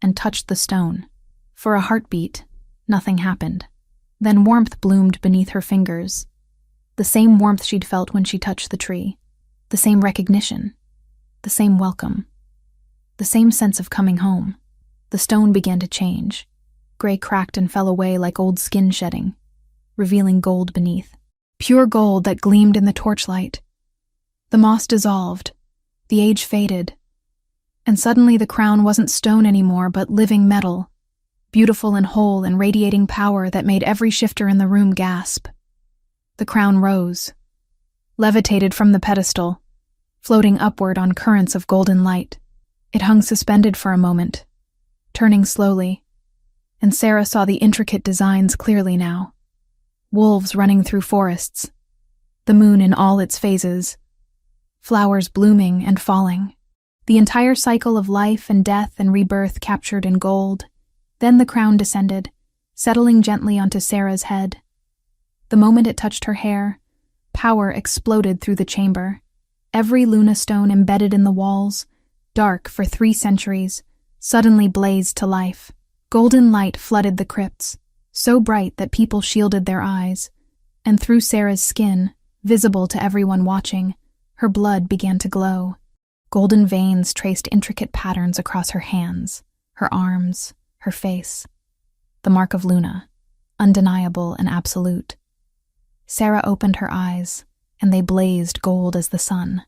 and touched the stone. For a heartbeat, nothing happened. Then warmth bloomed beneath her fingers. The same warmth she'd felt when she touched the tree. The same recognition. The same welcome. The same sense of coming home. The stone began to change. Gray cracked and fell away like old skin shedding, revealing gold beneath. Pure gold that gleamed in the torchlight. The moss dissolved. The age faded. And suddenly the crown wasn't stone anymore, but living metal, beautiful and whole and radiating power that made every shifter in the room gasp. The crown rose, levitated from the pedestal, floating upward on currents of golden light. It hung suspended for a moment, turning slowly, and Sarah saw the intricate designs clearly now. Wolves running through forests, the moon in all its phases, flowers blooming and falling, the entire cycle of life and death and rebirth captured in gold. Then the crown descended, settling gently onto Sarah's head. The moment it touched her hair, power exploded through the chamber. Every Luna stone embedded in the walls, dark for 3 centuries, suddenly blazed to life. Golden light flooded the crypts, so bright that people shielded their eyes, and through Sarah's skin, visible to everyone watching, her blood began to glow. Golden veins traced intricate patterns across her hands, her arms, her face. The mark of Luna, undeniable and absolute. Sarah opened her eyes, and they blazed gold as the sun.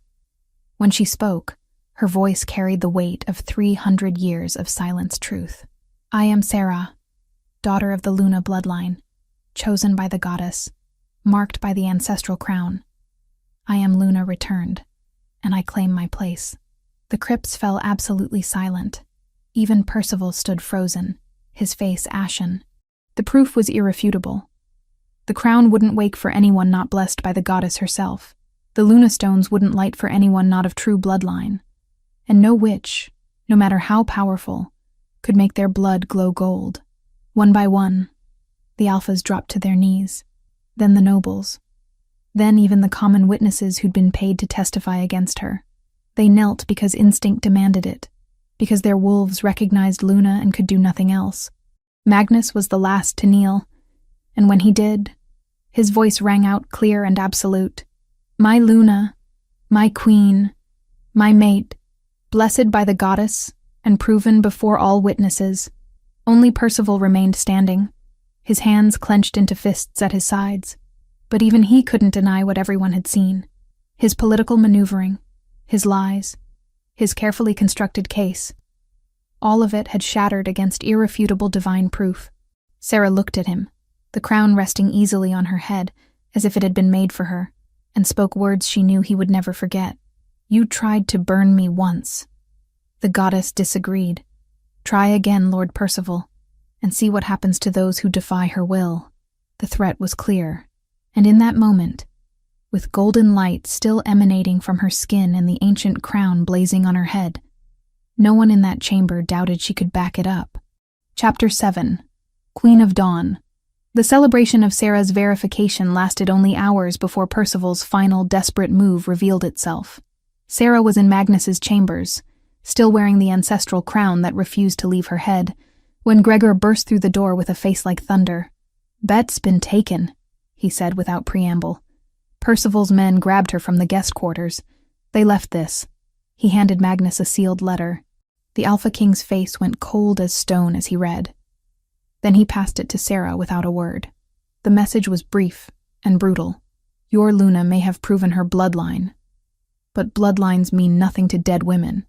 When she spoke, her voice carried the weight of 300 years of silenced truth. I am Sarah, daughter of the Luna bloodline, chosen by the goddess, marked by the ancestral crown. I am Luna returned, and I claim my place. The crypts fell absolutely silent. Even Percival stood frozen, his face ashen. The proof was irrefutable. The crown wouldn't wake for anyone not blessed by the goddess herself. The Luna stones wouldn't light for anyone not of true bloodline. And no witch, no matter how powerful, could make their blood glow gold. One by one, the alphas dropped to their knees, then the nobles, then even the common witnesses who'd been paid to testify against her. They knelt because instinct demanded it, because their wolves recognized Luna and could do nothing else. Magnus was the last to kneel, and when he did, his voice rang out clear and absolute. My Luna, my queen, my mate, blessed by the goddess and proven before all witnesses. Only Percival remained standing, his hands clenched into fists at his sides. But even he couldn't deny what everyone had seen. His political maneuvering, his lies, his carefully constructed case. All of it had shattered against irrefutable divine proof. Sarah looked at him, the crown resting easily on her head as if it had been made for her, and spoke words she knew he would never forget. You tried to burn me once. The goddess disagreed. Try again, Lord Percival, and see what happens to those who defy her will. The threat was clear, and in that moment, with golden light still emanating from her skin and the ancient crown blazing on her head, no one in that chamber doubted she could back it up. Chapter 7. Queen of Dawn. The celebration of Sarah's verification lasted only hours before Percival's final desperate move revealed itself. Sarah was in Magnus's chambers, still wearing the ancestral crown that refused to leave her head, when Gregor burst through the door with a face like thunder. Bet's been taken, he said without preamble. Percival's men grabbed her from the guest quarters. They left this. He handed Magnus a sealed letter. The Alpha King's face went cold as stone as he read. Then he passed it to Sarah without a word. The message was brief and brutal. Your Luna may have proven her bloodline, but bloodlines mean nothing to dead women.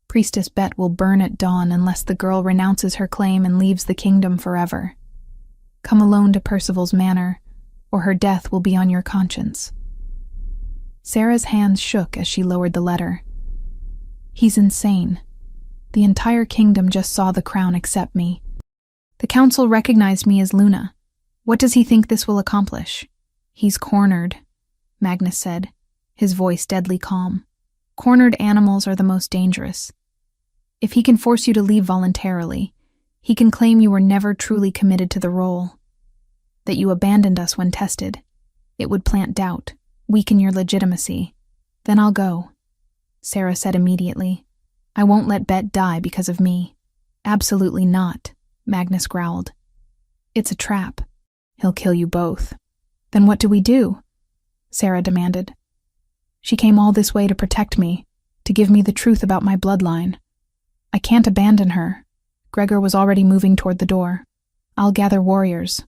Priestess Bet will burn at dawn unless the girl renounces her claim and leaves the kingdom forever. Come alone to Percival's manor, or her death will be on your conscience. Sarah's hands shook as she lowered the letter. He's insane. The entire kingdom just saw the crown accept me. The council recognized me as Luna. What does he think this will accomplish? He's cornered, Magnus said, his voice deadly calm. Cornered animals are the most dangerous. If he can force you to leave voluntarily, he can claim you were never truly committed to the role, that you abandoned us when tested. It would plant doubt, weaken your legitimacy. Then I'll go, Sarah said immediately. I won't let Bet die because of me. Absolutely not, Magnus growled. It's a trap. He'll kill you both. Then what do we do? Sarah demanded. She came all this way to protect me, to give me the truth about my bloodline. I can't abandon her. Gregor was already moving toward the door. I'll gather warriors.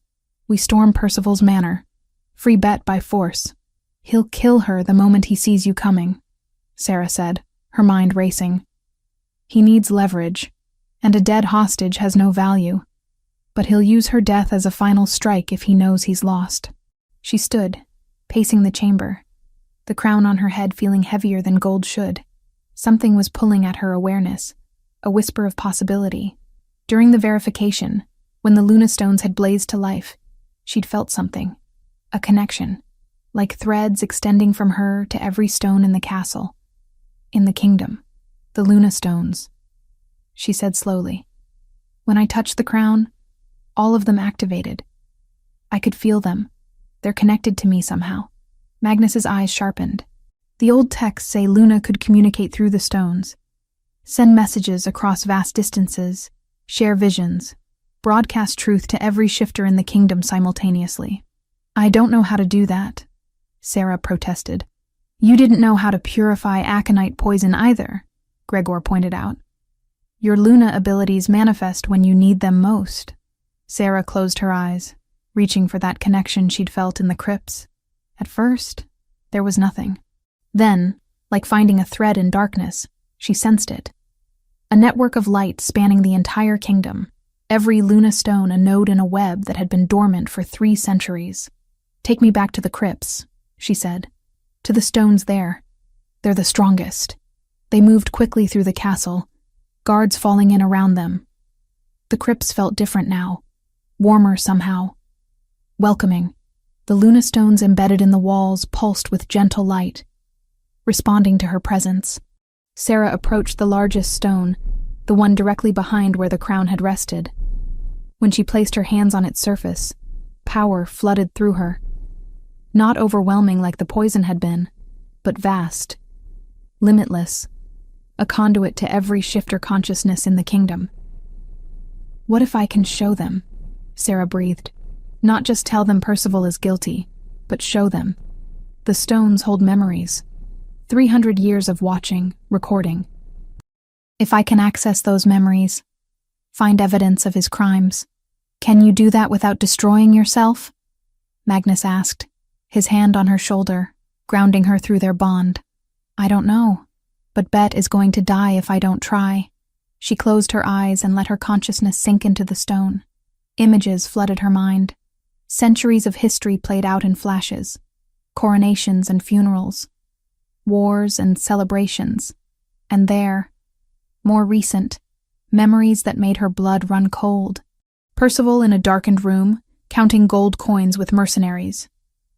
We storm Percival's manor. Free Bet by force. He'll kill her the moment he sees you coming, Sarah said, her mind racing. He needs leverage, and a dead hostage has no value. But he'll use her death as a final strike if he knows he's lost. She stood, pacing the chamber, the crown on her head feeling heavier than gold should. Something was pulling at her awareness, a whisper of possibility. During the verification, when the Luna stones had blazed to life, she'd felt something, a connection, like threads extending from her to every stone in the castle. In the kingdom, the Luna stones, she said slowly. When I touched the crown, all of them activated. I could feel them. They're connected to me somehow. Magnus's eyes sharpened. The old texts say Luna could communicate through the stones, send messages across vast distances, share visions, broadcast truth to every shifter in the kingdom simultaneously. I don't know how to do that, Sarah protested. You didn't know how to purify aconite poison either, Gregor pointed out. Your Luna abilities manifest when you need them most. Sarah closed her eyes, reaching for that connection she'd felt in the crypts. At first, there was nothing. Then, like finding a thread in darkness, she sensed it. A network of light spanning the entire kingdom, every Luna stone a node in a web that had been dormant for 3 centuries. Take me back to the crypts, she said. To the stones there. They're the strongest. They moved quickly through the castle, guards falling in around them. The crypts felt different now, warmer somehow. Welcoming. The Luna stones embedded in the walls pulsed with gentle light, responding to her presence. Sarah approached the largest stone, the one directly behind where the crown had rested. When she placed her hands on its surface, power flooded through her. Not overwhelming like the poison had been, but vast, limitless, a conduit to every shifter consciousness in the kingdom. What if I can show them? Sarah breathed. Not just tell them Percival is guilty, but show them. The stones hold memories. 300 years of watching, recording. If I can access those memories, find evidence of his crimes, can you do that without destroying yourself? Magnus asked, his hand on her shoulder, grounding her through their bond. I don't know, but Bet is going to die if I don't try. She closed her eyes and let her consciousness sink into the stone. Images flooded her mind. Centuries of history played out in flashes. Coronations and funerals. Wars and celebrations. And there, more recent, memories that made her blood run cold. Percival in a darkened room, counting gold coins with mercenaries.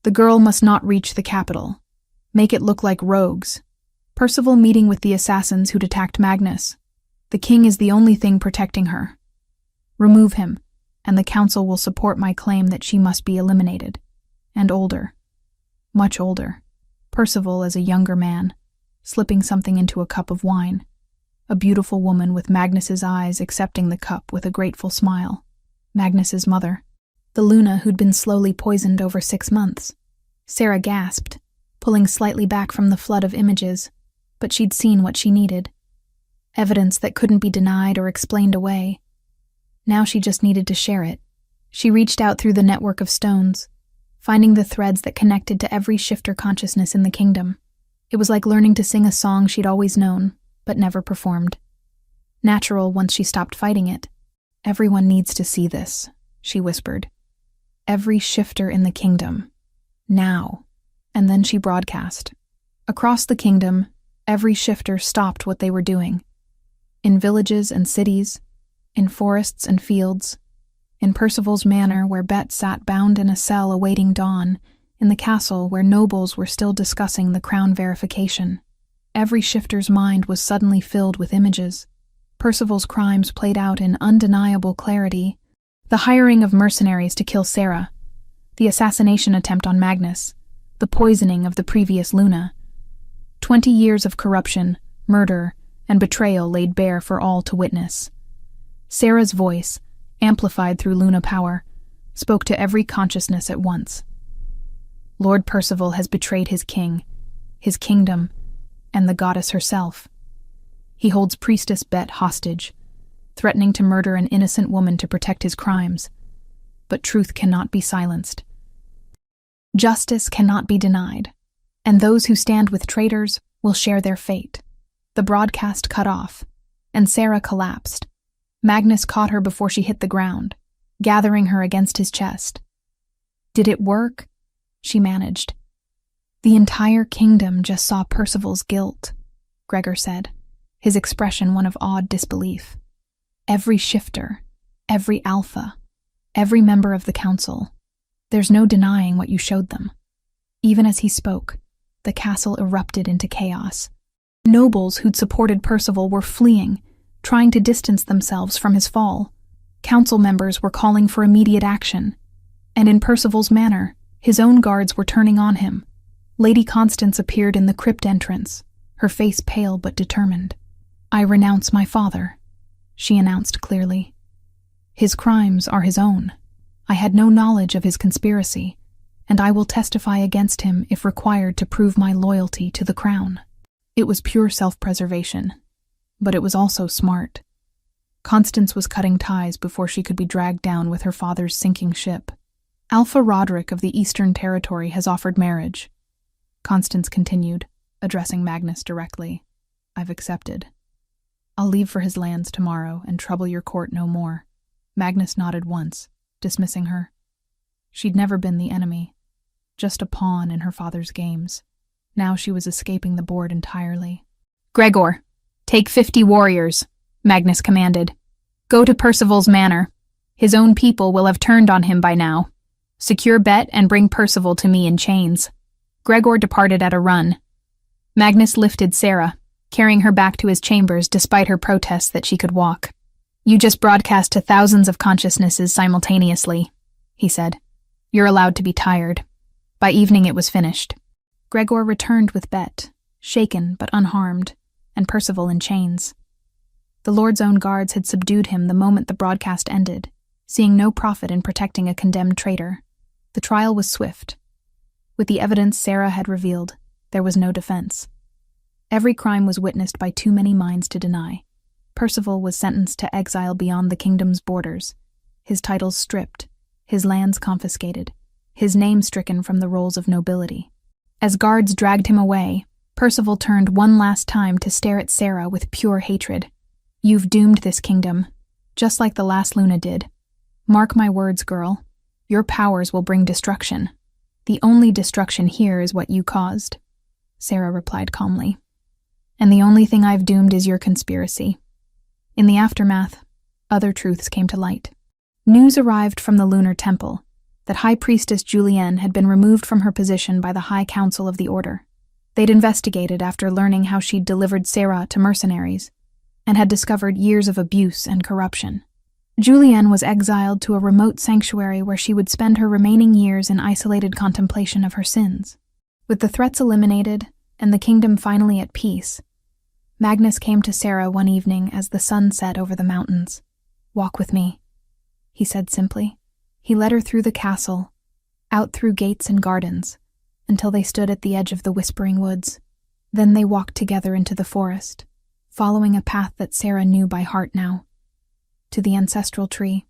The girl must not reach the capital. Make it look like rogues. Percival meeting with the assassins who'd attacked Magnus. The king is the only thing protecting her. Remove him, and the council will support my claim that she must be eliminated. And older. Much older. Percival as a younger man, slipping something into a cup of wine. A beautiful woman with Magnus's eyes accepting the cup with a grateful smile. Magnus's mother. The Luna who'd been slowly poisoned over 6 months. Sarah gasped, pulling slightly back from the flood of images, but she'd seen what she needed. Evidence that couldn't be denied or explained away. Now she just needed to share it. She reached out through the network of stones, finding the threads that connected to every shifter consciousness in the kingdom. It was like learning to sing a song she'd always known, but never performed. Natural once she stopped fighting it. Everyone needs to see this, she whispered. Every shifter in the kingdom. Now. And then she broadcast. Across the kingdom, every shifter stopped what they were doing. In villages and cities, in forests and fields, in Percival's manor where Bet sat bound in a cell awaiting dawn, in the castle where nobles were still discussing the crown verification. Every shifter's mind was suddenly filled with images. Percival's crimes played out in undeniable clarity. The hiring of mercenaries to kill Sarah, the assassination attempt on Magnus, the poisoning of the previous Luna. 20 years of corruption, murder, and betrayal laid bare for all to witness. Sarah's voice, amplified through Luna power, spoke to every consciousness at once. Lord Percival has betrayed his king, his kingdom, and the goddess herself. He holds Priestess Bet hostage, threatening to murder an innocent woman to protect his crimes. But truth cannot be silenced. Justice cannot be denied, and those who stand with traitors will share their fate. The broadcast cut off, and Sarah collapsed. Magnus caught her before she hit the ground, gathering her against his chest. Did it work? She managed. The entire kingdom just saw Percival's guilt, Gregor said, his expression one of awed disbelief. Every shifter, every alpha, every member of the council. There's no denying what you showed them. Even as he spoke, the castle erupted into chaos. Nobles who'd supported Percival were fleeing, trying to distance themselves from his fall. Council members were calling for immediate action. And in Percival's manor, his own guards were turning on him. Lady Constance appeared in the crypt entrance, her face pale but determined. "I renounce my father," she announced clearly. "His crimes are his own. I had no knowledge of his conspiracy, and I will testify against him if required to prove my loyalty to the crown." It was pure self-preservation, but it was also smart. Constance was cutting ties before she could be dragged down with her father's sinking ship. "Alpha Roderick of the Eastern Territory has offered marriage," Constance continued, addressing Magnus directly. "I've accepted. I'll leave for his lands tomorrow and trouble your court no more." Magnus nodded once, dismissing her. She'd never been the enemy, just a pawn in her father's games. Now she was escaping the board entirely. "Gregor, take 50 warriors," Magnus commanded. "Go to Percival's manor. His own people will have turned on him by now. Secure Bet and bring Percival to me in chains." Gregor departed at a run. Magnus lifted Sarah, carrying her back to his chambers despite her protests that she could walk. "You just broadcast to thousands of consciousnesses simultaneously," he said. "You're allowed to be tired." By evening it was finished. Gregor returned with Bet, shaken but unharmed, and Percival in chains. The Lord's own guards had subdued him the moment the broadcast ended, seeing no profit in protecting a condemned traitor. The trial was swift. With the evidence Sarah had revealed, there was no defense. Every crime was witnessed by too many minds to deny. Percival was sentenced to exile beyond the kingdom's borders, his titles stripped, his lands confiscated, his name stricken from the rolls of nobility. As guards dragged him away, Percival turned one last time to stare at Sarah with pure hatred. "You've doomed this kingdom, just like the last Luna did. Mark my words, girl. Your powers will bring destruction. The only destruction here is what you caused," Sarah replied calmly. "And the only thing I've doomed is your conspiracy." In the aftermath, other truths came to light. News arrived from the Lunar Temple that High Priestess Julienne had been removed from her position by the High Council of the Order. They'd investigated after learning how she'd delivered Sarah to mercenaries, and had discovered years of abuse and corruption. Julienne was exiled to a remote sanctuary where she would spend her remaining years in isolated contemplation of her sins. With the threats eliminated and the kingdom finally at peace, Magnus came to Sarah one evening as the sun set over the mountains. "Walk with me," he said simply. He led her through the castle, out through gates and gardens, until they stood at the edge of the whispering woods. Then they walked together into the forest, following a path that Sarah knew by heart now. To the ancestral tree.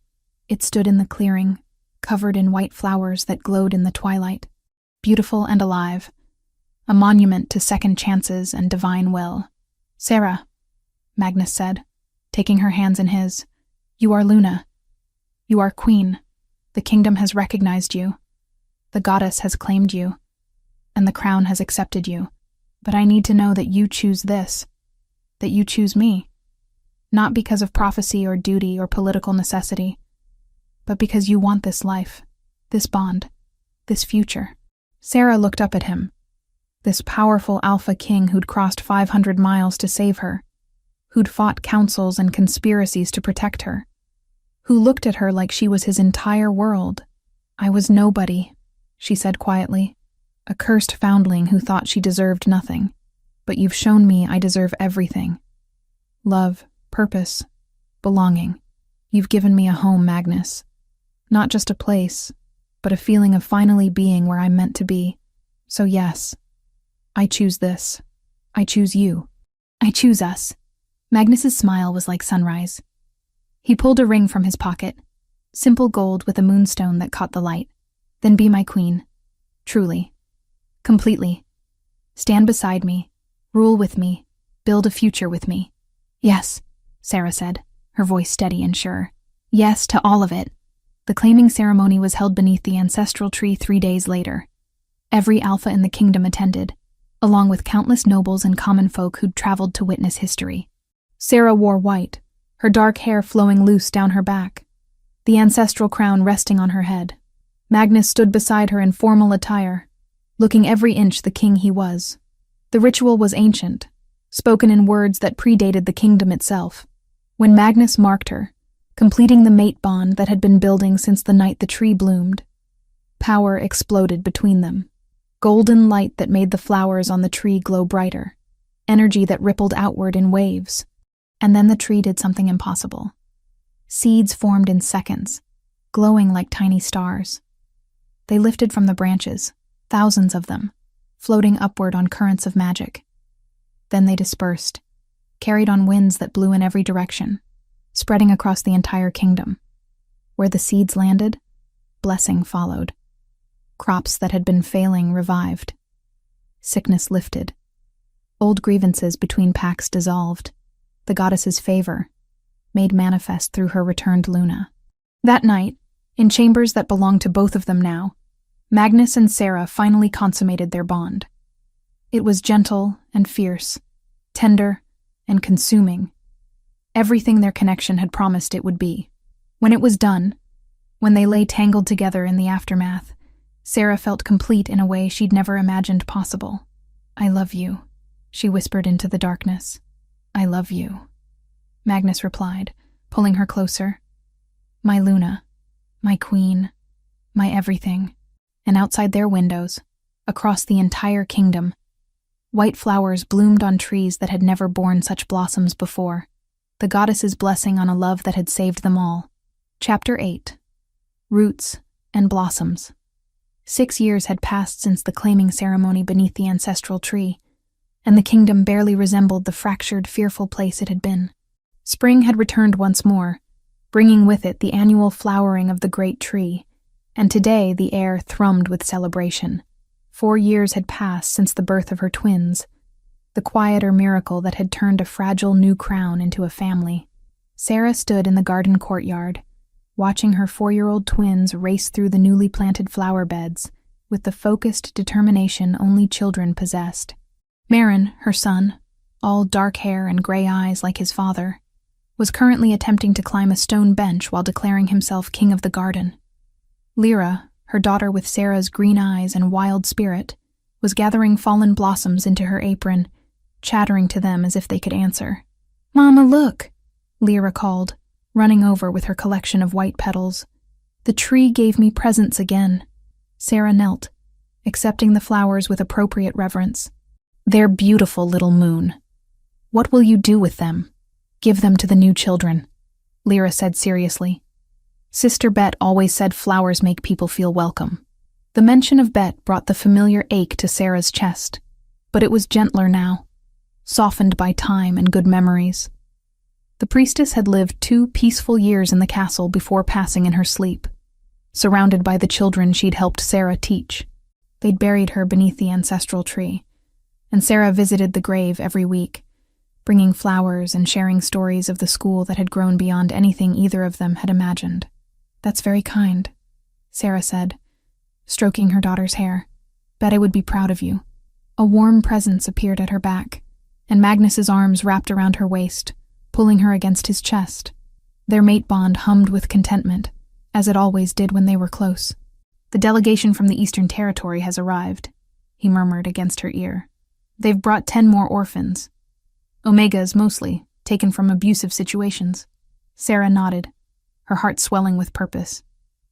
It stood in the clearing, covered in white flowers that glowed in the twilight, beautiful and alive, a monument to second chances and divine will. "Sarah," Magnus said, taking her hands in his, "you are Luna. You are queen. The kingdom has recognized you. The goddess has claimed you, and the crown has accepted you. But I need to know that you choose this, that you choose me. Not because of prophecy or duty or political necessity, but because you want this life, this bond, this future. Sarah looked up at him, this powerful alpha king who'd crossed 500 miles to save her, who'd fought councils and conspiracies to protect her, who looked at her like she was his entire world. I was nobody, she said quietly, a cursed foundling who thought she deserved nothing. But you've shown me I deserve everything. Love, purpose, belonging. You've given me a home, Magnus. Not just a place, but a feeling of finally being where I'm meant to be. So yes, I choose this. I choose you. I choose us. Magnus's smile was like sunrise. He pulled a ring from his pocket, simple gold with a moonstone that caught the light. Then be my queen. Truly. Completely. Stand beside me. Rule with me. Build a future with me. Yes, Sarah said, her voice steady and sure. Yes to all of it. The claiming ceremony was held beneath the ancestral tree 3 days later. Every alpha in the kingdom attended, along with countless nobles and common folk who'd traveled to witness history. Sarah wore white, her dark hair flowing loose down her back, the ancestral crown resting on her head. Magnus stood beside her in formal attire, looking every inch the king he was. The ritual was ancient, spoken in words that predated the kingdom itself. When Magnus marked her, completing the mate bond that had been building since the night the tree bloomed, power exploded between them. Golden light that made the flowers on the tree glow brighter, energy that rippled outward in waves. And then the tree did something impossible. Seeds formed in seconds, glowing like tiny stars. They lifted from the branches, thousands of them, floating upward on currents of magic. Then they dispersed, carried on winds that blew in every direction, spreading across the entire kingdom. Where the seeds landed, blessing followed. Crops that had been failing revived. Sickness lifted. Old grievances between packs dissolved. The goddess's favor, made manifest through her returned Luna. That night, in chambers that belonged to both of them now, Magnus and Sarah finally consummated their bond. It was gentle and fierce, tender and consuming, everything their connection had promised it would be. When it was done, when they lay tangled together in the aftermath, Sarah felt complete in a way she'd never imagined possible. I love you, she whispered into the darkness. I love you, Magnus replied, pulling her closer. My Luna, my queen, my everything. And outside their windows, across the entire kingdom, white flowers bloomed on trees that had never borne such blossoms before, the goddess's blessing on a love that had saved them all. Chapter 8. Roots and Blossoms. 6 years had passed since the claiming ceremony beneath the ancestral tree, and the kingdom barely resembled the fractured, fearful place it had been. Spring had returned once more, bringing with it the annual flowering of the great tree, and today the air thrummed with celebration. 4 years had passed since the birth of her twins, the quieter miracle that had turned a fragile new crown into a family. Sarah stood in the garden courtyard, watching her 4-year-old twins race through the newly planted flower beds with the focused determination only children possessed. Marin, her son, all dark hair and gray eyes like his father, was currently attempting to climb a stone bench while declaring himself king of the garden. Lyra, her daughter with Sarah's green eyes and wild spirit, was gathering fallen blossoms into her apron, chattering to them as if they could answer. "Mama, look," Lyra called, running over with her collection of white petals. "The tree gave me presents again." Sarah knelt, accepting the flowers with appropriate reverence. "They're beautiful, little moon. What will you do with them?" "Give them to the new children," Lyra said seriously. Sister Bet always said flowers make people feel welcome. The mention of Bet brought the familiar ache to Sarah's chest, but it was gentler now, softened by time and good memories. The priestess had lived 2 peaceful years in the castle before passing in her sleep, surrounded by the children she'd helped Sarah teach. They'd buried her beneath the ancestral tree, and Sarah visited the grave every week, bringing flowers and sharing stories of the school that had grown beyond anything either of them had imagined. "That's very kind," Sarah said, stroking her daughter's hair. "Bet I would be proud of you." A warm presence appeared at her back, and Magnus's arms wrapped around her waist, pulling her against his chest. Their mate bond hummed with contentment, as it always did when they were close. "The delegation from the Eastern Territory has arrived," he murmured against her ear. "They've brought 10 more orphans. Omegas, mostly, taken from abusive situations." Sarah nodded, her heart swelling with purpose.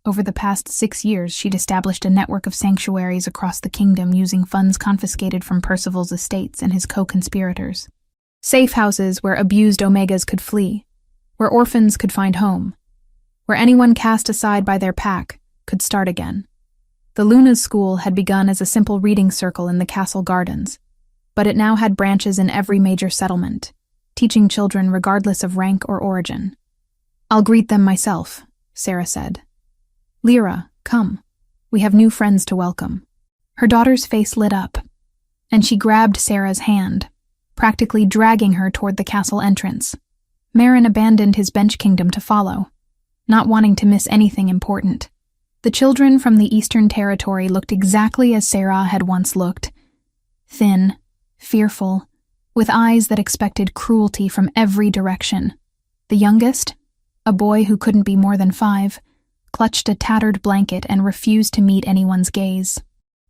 Over the past 6 years, she'd established a network of sanctuaries across the kingdom using funds confiscated from Percival's estates and his co-conspirators. Safe houses where abused Omegas could flee, where orphans could find home, where anyone cast aside by their pack could start again. The Luna's school had begun as a simple reading circle in the castle gardens, but it now had branches in every major settlement, teaching children regardless of rank or origin. "I'll greet them myself," Sarah said. "Lyra, come. We have new friends to welcome." Her daughter's face lit up, and she grabbed Sarah's hand, practically dragging her toward the castle entrance. Marin abandoned his bench kingdom to follow, not wanting to miss anything important. The children from the Eastern Territory looked exactly as Sarah had once looked: thin, fearful, with eyes that expected cruelty from every direction. The youngest, a boy who couldn't be more than 5, clutched a tattered blanket and refused to meet anyone's gaze.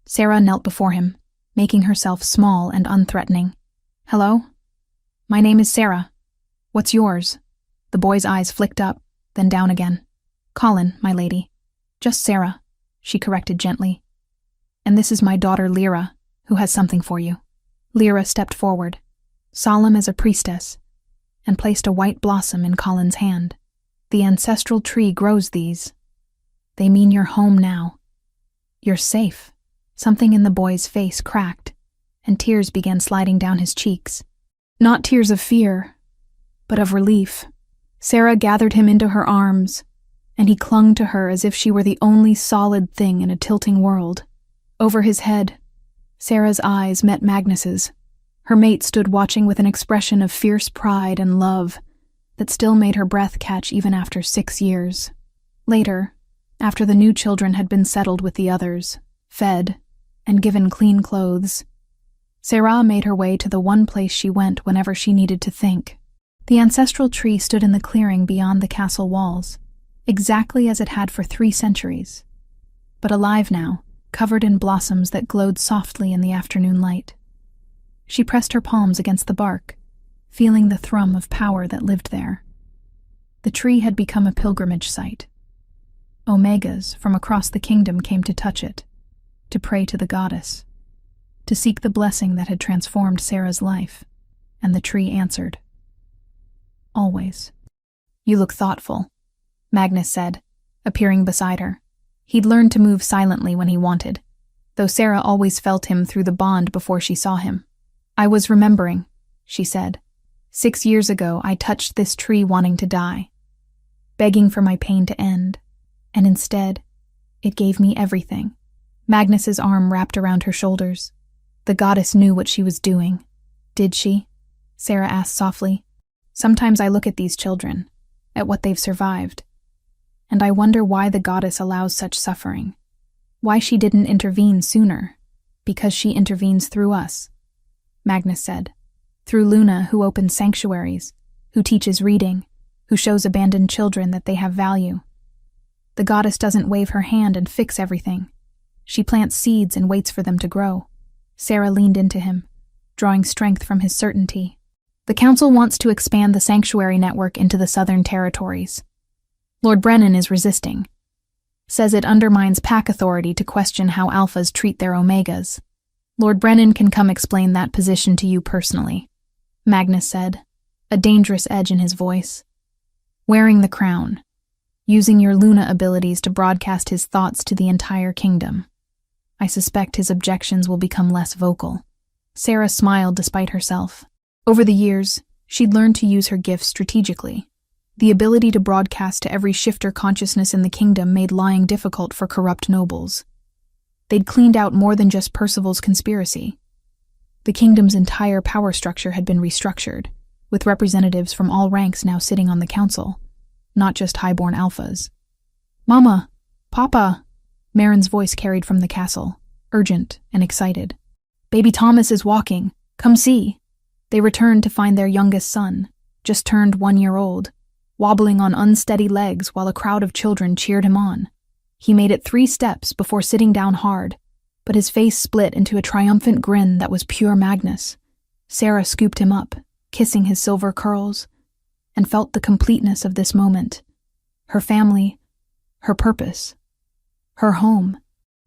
Sarah knelt before him, making herself small and unthreatening. "Hello? My name is Sarah. What's yours?" The boy's eyes flicked up, then down again. "Colin, my lady. Just Sarah," she corrected gently. "And this is my daughter Lyra, who has something for you." Lyra stepped forward, solemn as a priestess, and placed a white blossom in Colin's hand. "The ancestral tree grows these. They mean you're home now. You're safe." Something in the boy's face cracked, and tears began sliding down his cheeks. Not tears of fear, but of relief. Sarah gathered him into her arms, and he clung to her as if she were the only solid thing in a tilting world. Over his head, Sarah's eyes met Magnus's. Her mate stood watching with an expression of fierce pride and love that still made her breath catch even after 6 years. Later, after the new children had been settled with the others, fed, and given clean clothes, Sarah made her way to the one place she went whenever she needed to think. The ancestral tree stood in the clearing beyond the castle walls, exactly as it had for 3 centuries, but alive now, covered in blossoms that glowed softly in the afternoon light. She pressed her palms against the bark, feeling the thrum of power that lived there. The tree had become a pilgrimage site. Omegas from across the kingdom came to touch it, to pray to the goddess, to seek the blessing that had transformed Sarah's life, and the tree answered. Always. "You look thoughtful," Magnus said, appearing beside her. He'd learned to move silently when he wanted, though Sarah always felt him through the bond before she saw him. "I was remembering," she said. 6 years ago, I touched this tree wanting to die, begging for my pain to end, and instead, it gave me everything." Magnus's arm wrapped around her shoulders. The goddess knew what she was doing. "Did she?" Sarah asked softly. "Sometimes I look at these children, at what they've survived, and I wonder why the goddess allows such suffering. Why she didn't intervene sooner. Because she intervenes through us," Magnus said. "Through Luna, who opens sanctuaries, who teaches reading, who shows abandoned children that they have value. The goddess doesn't wave her hand and fix everything. She plants seeds and waits for them to grow." Sarah leaned into him, drawing strength from his certainty. "The council wants to expand the sanctuary network into the southern territories. Lord Brennan is resisting. Says it undermines pack authority to question how alphas treat their omegas. Lord Brennan can come explain that position to you personally," Magnus said, a dangerous edge in his voice. "Wearing the crown, using your Luna abilities to broadcast his thoughts to the entire kingdom. I suspect his objections will become less vocal." Sarah smiled despite herself. Over the years, she'd learned to use her gifts strategically. The ability to broadcast to every shifter consciousness in the kingdom made lying difficult for corrupt nobles. They'd cleaned out more than just Percival's conspiracy. The kingdom's entire power structure had been restructured, with representatives from all ranks now sitting on the council, not just highborn alphas. "Mama! Papa!" Marin's voice carried from the castle, urgent and excited. "Baby Thomas is walking. Come see." They returned to find their youngest son, just turned 1 year old, wobbling on unsteady legs while a crowd of children cheered him on. He made it 3 steps before sitting down hard, but his face split into a triumphant grin that was pure madness. Sarah scooped him up, kissing his silver curls, and felt the completeness of this moment. Her family, her purpose, her home.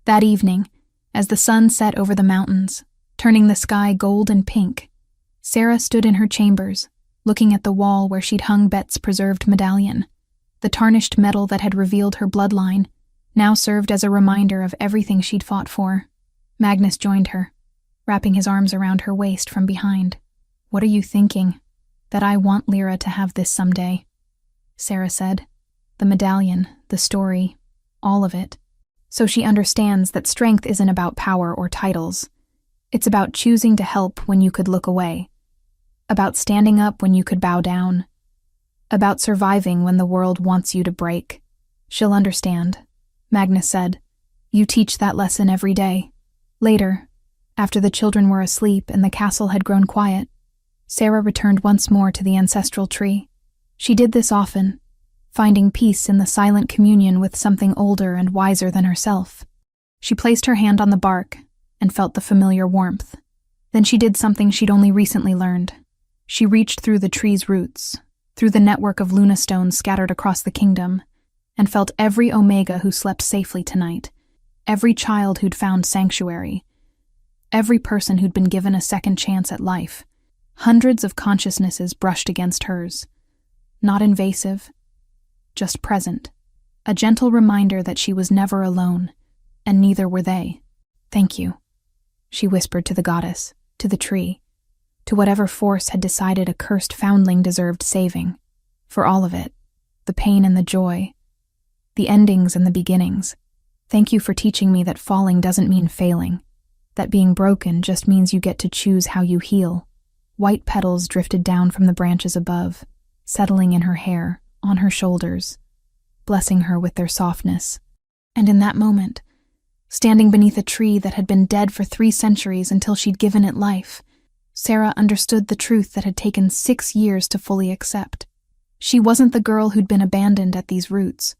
That evening, as the sun set over the mountains, turning the sky gold and pink, Sarah stood in her chambers, looking at the wall where she'd hung Bet's preserved medallion. The tarnished metal that had revealed her bloodline now served as a reminder of everything she'd fought for. Magnus joined her, wrapping his arms around her waist from behind. "What are you thinking?" "That I want Lyra to have this someday," Sarah said. "The medallion, the story, all of it. So she understands that strength isn't about power or titles. It's about choosing to help when you could look away. About standing up when you could bow down. About surviving when the world wants you to break. She'll understand," Magnus said. "You teach that lesson every day." Later, after the children were asleep and the castle had grown quiet, Sarah returned once more to the ancestral tree. She did this often, finding peace in the silent communion with something older and wiser than herself. She placed her hand on the bark and felt the familiar warmth. Then she did something she'd only recently learned. She reached through the tree's roots, through the network of lunastones scattered across the kingdom, and felt every Omega who slept safely tonight, every child who'd found sanctuary, every person who'd been given a second chance at life. Hundreds of consciousnesses brushed against hers. Not invasive, just present. A gentle reminder that she was never alone, and neither were they. "Thank you," she whispered to the goddess, to the tree, to whatever force had decided a cursed foundling deserved saving. For all of it, the pain and the joy, the endings and the beginnings. Thank you for teaching me that falling doesn't mean failing, that being broken just means you get to choose how you heal. White petals drifted down from the branches above, settling in her hair, on her shoulders, blessing her with their softness. And in that moment, standing beneath a tree that had been dead for 3 centuries until she'd given it life, Sarah understood the truth that had taken 6 years to fully accept. She wasn't the girl who'd been abandoned at these roots.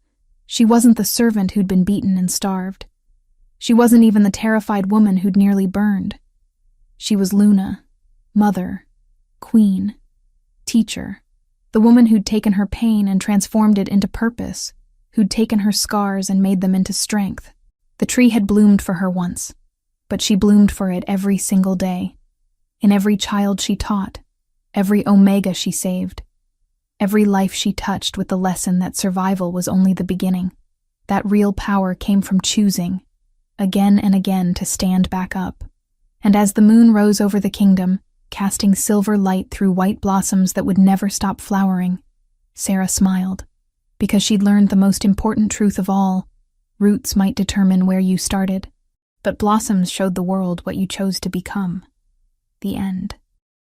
She wasn't the servant who'd been beaten and starved. She wasn't even the terrified woman who'd nearly burned. She was Luna, mother, queen, teacher, the woman who'd taken her pain and transformed it into purpose, who'd taken her scars and made them into strength. The tree had bloomed for her once, but she bloomed for it every single day. In every child she taught, every Omega she saved, every life she touched with the lesson that survival was only the beginning. That real power came from choosing, again and again, to stand back up. And as the moon rose over the kingdom, casting silver light through white blossoms that would never stop flowering, Sarah smiled, because she'd learned the most important truth of all. Roots might determine where you started, but blossoms showed the world what you chose to become. The end.